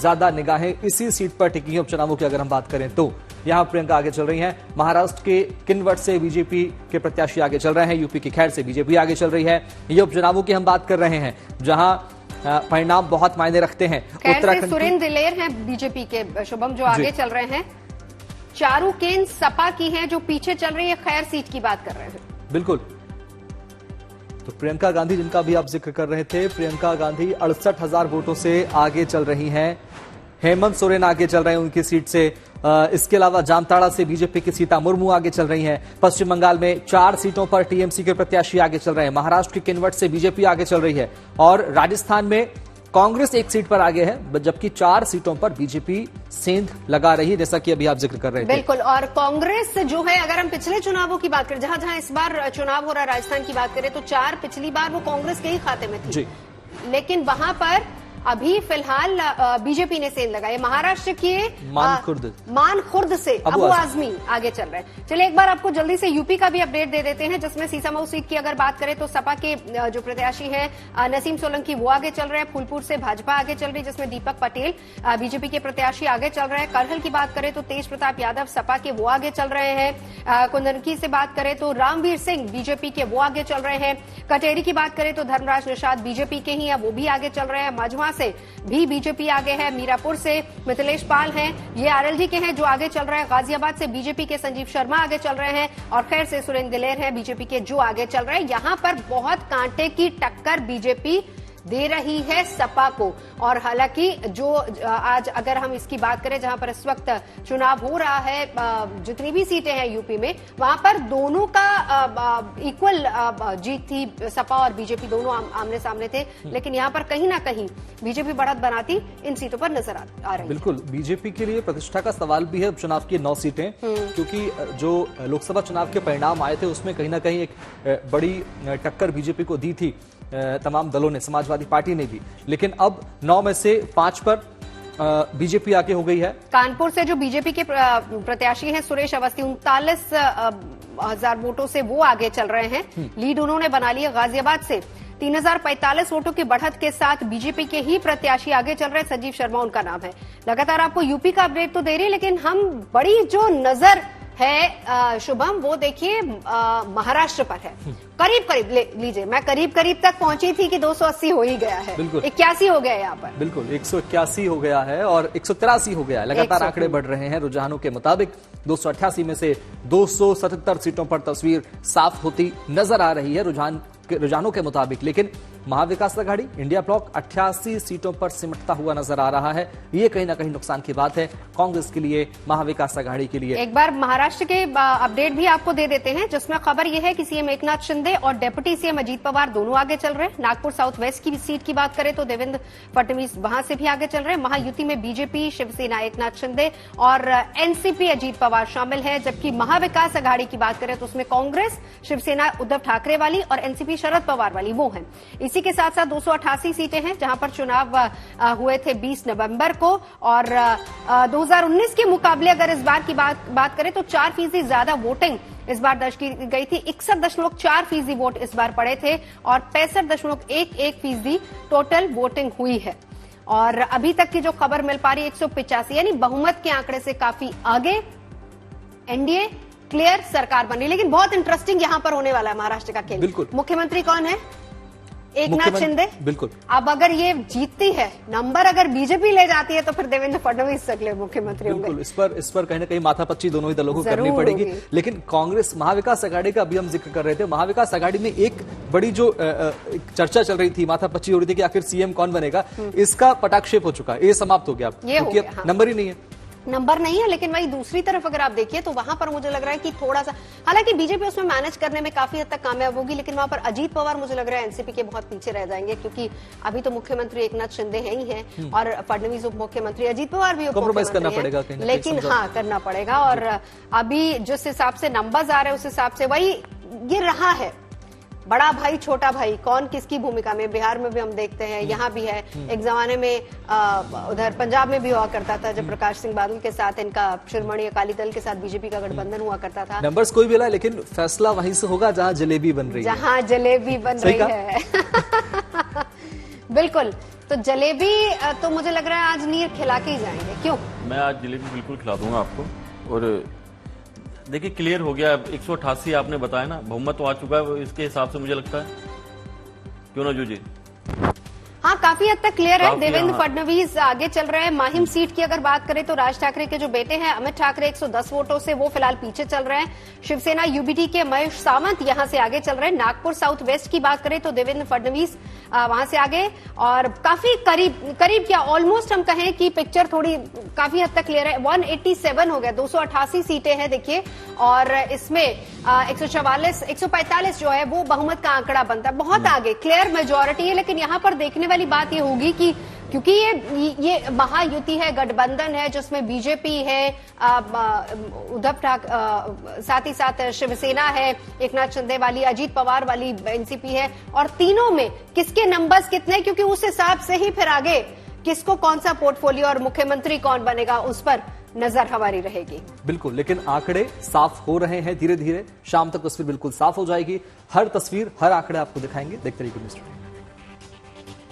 ज्यादा निगाहें इसी सीट पर टिकी हैं उपचुनावों की अगर हम बात करें तो। यहां प्रियंका आगे चल रही हैं। महाराष्ट्र के किन्नवट से बीजेपी के प्रत्याशी आगे चल रहे हैं। यूपी की खैर से बीजेपी आगे चल रही है। ये उपचुनावों की हम बात कर रहे हैं जहां परिणाम बहुत मायने रखते हैं। उत्तराखंड सुरेंद्र दिलेर हैं बीजेपी के, शुभम जो आगे चल रहे हैं। चारुकेन सपा की हैं जो पीछे चल रही है, खैर सीट की बात कर रहे हैं। बिल्कुल, तो प्रियंका गांधी जिनका भी आप जिक्र कर रहे थे, प्रियंका गांधी 68,000 वोटों से आगे चल रही हैं। हेमंत सोरेन आगे चल रहे हैं उनकी सीट से। इसके अलावा जामताड़ा से बीजेपी की सीता मुर्मू आगे चल रही हैं। पश्चिम बंगाल में 4 सीटों पर टीएमसी के प्रत्याशी आगे चल रहे हैं। महाराष्ट्र के किन्नवट से बीजेपी आगे चल रही है। और राजस्थान में कांग्रेस एक सीट पर आगे है, जबकि 4 सीटों पर बीजेपी सेंध लगा रही है, जैसा कि अभी आप जिक्र कर रहे थे। बिल्कुल, और कांग्रेस जो है, अगर हम पिछले चुनावों की बात करें, जहां जहां इस बार चुनाव हो रहा है, राजस्थान की बात करें तो 4 पिछली बार वो कांग्रेस के ही खाते में थी जी। लेकिन वहां पर अभी फिलहाल बीजेपी ने सेंध लगाई। महाराष्ट्र के मानखुर्द से अबू आजमी आगे चल रहे हैं। चलिए एक बार आपको जल्दी से यूपी का भी अपडेट दे देते हैं, जिसमें सीसामऊ सीट की अगर बात करें तो सपा के जो प्रत्याशी हैं नसीम सोलंकी वो आगे चल रहे हैं। फूलपुर से भाजपा आगे चल रही है, जिसमें दीपक पटेल बीजेपी के प्रत्याशी आगे चल रहे हैं। करहल की बात करें तो तेज प्रताप यादव सपा के वो आगे चल रहे हैं। कुंदनकी से बात करें तो रामवीर सिंह बीजेपी के वो आगे चल रहे हैं। कटेरी की बात करें तो धर्मराज निषाद बीजेपी के ही है, वो भी आगे चल रहे हैं। मझवा से भी बीजेपी आगे है। मीरापुर से मिथिलेश पाल हैं, ये आरएलडी के हैं जो आगे चल रहे हैं। गाजियाबाद से बीजेपी के संजीव शर्मा आगे चल रहे हैं और खैर से सुरेंद्र दिलेर हैं बीजेपी के जो आगे चल रहे हैं। यहां पर बहुत कांटे की टक्कर बीजेपी दे रही है सपा को। और हालांकि जो आज अगर हम इसकी बात करें, जहां पर इस वक्त चुनाव हो रहा है, जितनी भी सीटें हैं यूपी में, वहां पर दोनों का इक्वल जीत थी। सपा और बीजेपी दोनों आमने सामने थे, लेकिन यहां पर कहीं ना कहीं बीजेपी बढ़त बनाती इन सीटों पर नजर आ रही है। बिल्कुल, बीजेपी के लिए प्रतिष्ठा का सवाल भी है उपचुनाव की 9 सीटें, क्योंकि जो लोकसभा चुनाव के परिणाम आए थे उसमें कहीं ना कहीं एक बड़ी टक्कर बीजेपी को दी थी तमाम दलों ने, समाजवादी पार्टी ने भी। लेकिन अब 9 में से 5 पर बीजेपी आगे हो गई है। कानपुर से जो बीजेपी के प्रत्याशी हैं सुरेश अवस्थी 39,000 वोटों से वो आगे चल रहे हैं, लीड उन्होंने बना ली है। गाजियाबाद से 3,045 वोटों की बढ़त के साथ बीजेपी के ही प्रत्याशी आगे चल रहे हैं, संजीव शर्मा उनका नाम है। लगातार आपको यूपी का अपडेट तो दे रही है, लेकिन हम बड़ी जो नजर है शुभम, वो देखिए महाराष्ट्र पर है। करीब करीब लीजिए, मैं करीब तक पहुंची थी कि 280 हो ही गया है, 81 हो गया है यहाँ पर। बिल्कुल 181 हो गया है और 183 हो गया है। लगातार आंकड़े बढ़ रहे हैं रुझानों के मुताबिक। 288 में से 277 सीटों पर तस्वीर साफ होती नजर आ रही है रुझानों के मुताबिक। लेकिन महाविकास आघाड़ी इंडिया ब्लॉक 88 सीटों पर सिमटता हुआ नजर आ रहा है। ये कहीं ना कहीं नुकसान की बात है कांग्रेस के लिए, महाविकास आघाड़ी के लिए। एक बार महाराष्ट्र के अपडेट भी आपको दे देते हैं, जिसमें खबर यह है कि सीएम एकनाथ शिंदे और डेप्यूटी सीएम अजीत पवार दोनों आगे चल रहे हैं। नागपुर साउथ वेस्ट की सीट की बात करें तो देवेंद्र फडणवीस वहां से भी आगे चल रहे हैं। महायुति में बीजेपी, शिवसेना एकनाथ शिंदे और एनसीपी अजीत पवार शामिल है। जबकि महाविकास आघाड़ी की बात करें तो उसमें कांग्रेस, शिवसेना उद्धव ठाकरे वाली और एनसीपी शरद पवार वाली वो है। इसी के साथ साथ 288 सीटें हैं, जहां पर चुनाव हुए थे 20 नवंबर को। और 2019 के मुकाबले अगर इस बार की बात करें तो 4% ज्यादा वोटिंग इस बार दर्ज की गई थथी। 61.4% वोट इस बार पड़े थे और 65.11% टोटल वोटिंग हुई है। और अभी तक की जो खबर मिल पा रही है 185, यानी बहुमत के आंकड़े से काफी आगे एनडीए क्लियर सरकार बनी। लेकिन बहुत इंटरेस्टिंग यहां पर होने वाला है महाराष्ट्र का खेल। बिल्कुल, मुख्यमंत्री कौन है? एकनाथ शिंदे। बिल्कुल, अब अगर ये जीतती है, नंबर अगर बीजेपी ले जाती है तो फिर देवेंद्र फडणवीस अगले मुख्यमंत्री होंगे। बिल्कुल, इस पर कहीं ना कहीं माथापच्ची दोनों ही दलों को करनी पड़ेगी। लेकिन कांग्रेस, महाविकास आघाड़ी का अभी हम जिक्र कर रहे थे, महाविकास आघाड़ी में एक बड़ी जो चर्चा चल रही थी, माथापच्ची हो रही थी कि आखिर सीएम कौन बनेगा, इसका पटाक्षेप हो चुका है, ये समाप्त हो गया, क्योंकि नंबर ही नहीं है। नंबर नहीं है। लेकिन वही दूसरी तरफ अगर आप देखिए तो वहां पर मुझे लग रहा है कि थोड़ा सा, हालांकि बीजेपी उसमें मैनेज करने में काफी हद तक कामयाब होगी, लेकिन वहां पर अजीत पवार मुझे लग रहा है एनसीपी के बहुत पीछे रह जाएंगे, क्योंकि अभी तो मुख्यमंत्री एकनाथ शिंदे हैं ही हैं और फडणवीस उप मुख्यमंत्री, अजीत पवार भी उप मुख्यमंत्री हैं, लेकिन हाँ करना पड़ेगा। और अभी जिस हिसाब से नंबर्स आ रहे हैं उस हिसाब से वही ये रहा है, बड़ा भाई छोटा भाई कौन किसकी भूमिका में। बिहार में भी हम देखते हैं, यहाँ भी है। एक जमाने में उधर पंजाब में भी हुआ करता था, जब प्रकाश सिंह बादल के साथ इनका शिरोमणि अकाली दल के साथ बीजेपी का गठबंधन हुआ करता था। नंबर्स कोई भी ला, लेकिन फैसला वहीं से होगा जहां जलेबी बन रही है, जहां जलेबी बन रही है। बिल्कुल, तो जलेबी तो मुझे लग रहा है आज नीर खिला के ही जाएंगे। क्यों? मैं आज जलेबी बिल्कुल खिला दूंगा आपको। और देखिए क्लियर हो गया, 188 आपने बताया ना, बहुमत तो आ चुका है, इसके हिसाब से मुझे लगता है, क्यों ना जूझे। हाँ, काफी हद तक क्लियर है। देवेंद्र फडणवीस आगे चल रहे हैं। माहिम सीट की अगर बात करें तो राज ठाकरे के जो बेटे हैं अमित ठाकरे 110 वोटों से वो फिलहाल पीछे चल रहे हैं। शिवसेना यूबीटी के महेश सावंत यहां से आगे चल रहे हैं। नागपुर साउथ वेस्ट की बात करें तो देवेंद्र फडणवीस वहां से आगे, और काफी करीब क्या ऑलमोस्ट हम कहें कि पिक्चर थोड़ी काफी हद तक क्लियर है। 187 हो गया, 288 सीटें हैं देखिए, और इसमें 144 145 जो है वो बहुमत का आंकड़ा बनता है, बहुत आगे क्लियर मेजोरिटी है। लेकिन यहाँ पर देखने वाली बात ये होगी कि क्योंकि ये महायुति है, गठबंधन है, जिसमें बीजेपी है, उद्धव ठाकरे, साथ ही साथ शिवसेना है, एकनाथ शिंदे वाली, अजीत पवार वाली एनसीपी है, और तीनों में किसके नंबर्स कितने, क्योंकि उस हिसाब से ही फिर आगे किसको कौन सा पोर्टफोलियो और मुख्यमंत्री कौन बनेगा उस पर नजर हमारी रहेगी। बिल्कुल, लेकिन आंकड़े साफ हो रहे हैं धीरे धीरे। शाम तक तस्वीर बिल्कुल साफ हो जाएगी। हर तस्वीर, हर आंकड़े आपको दिखाएंगे। देखते रहिए।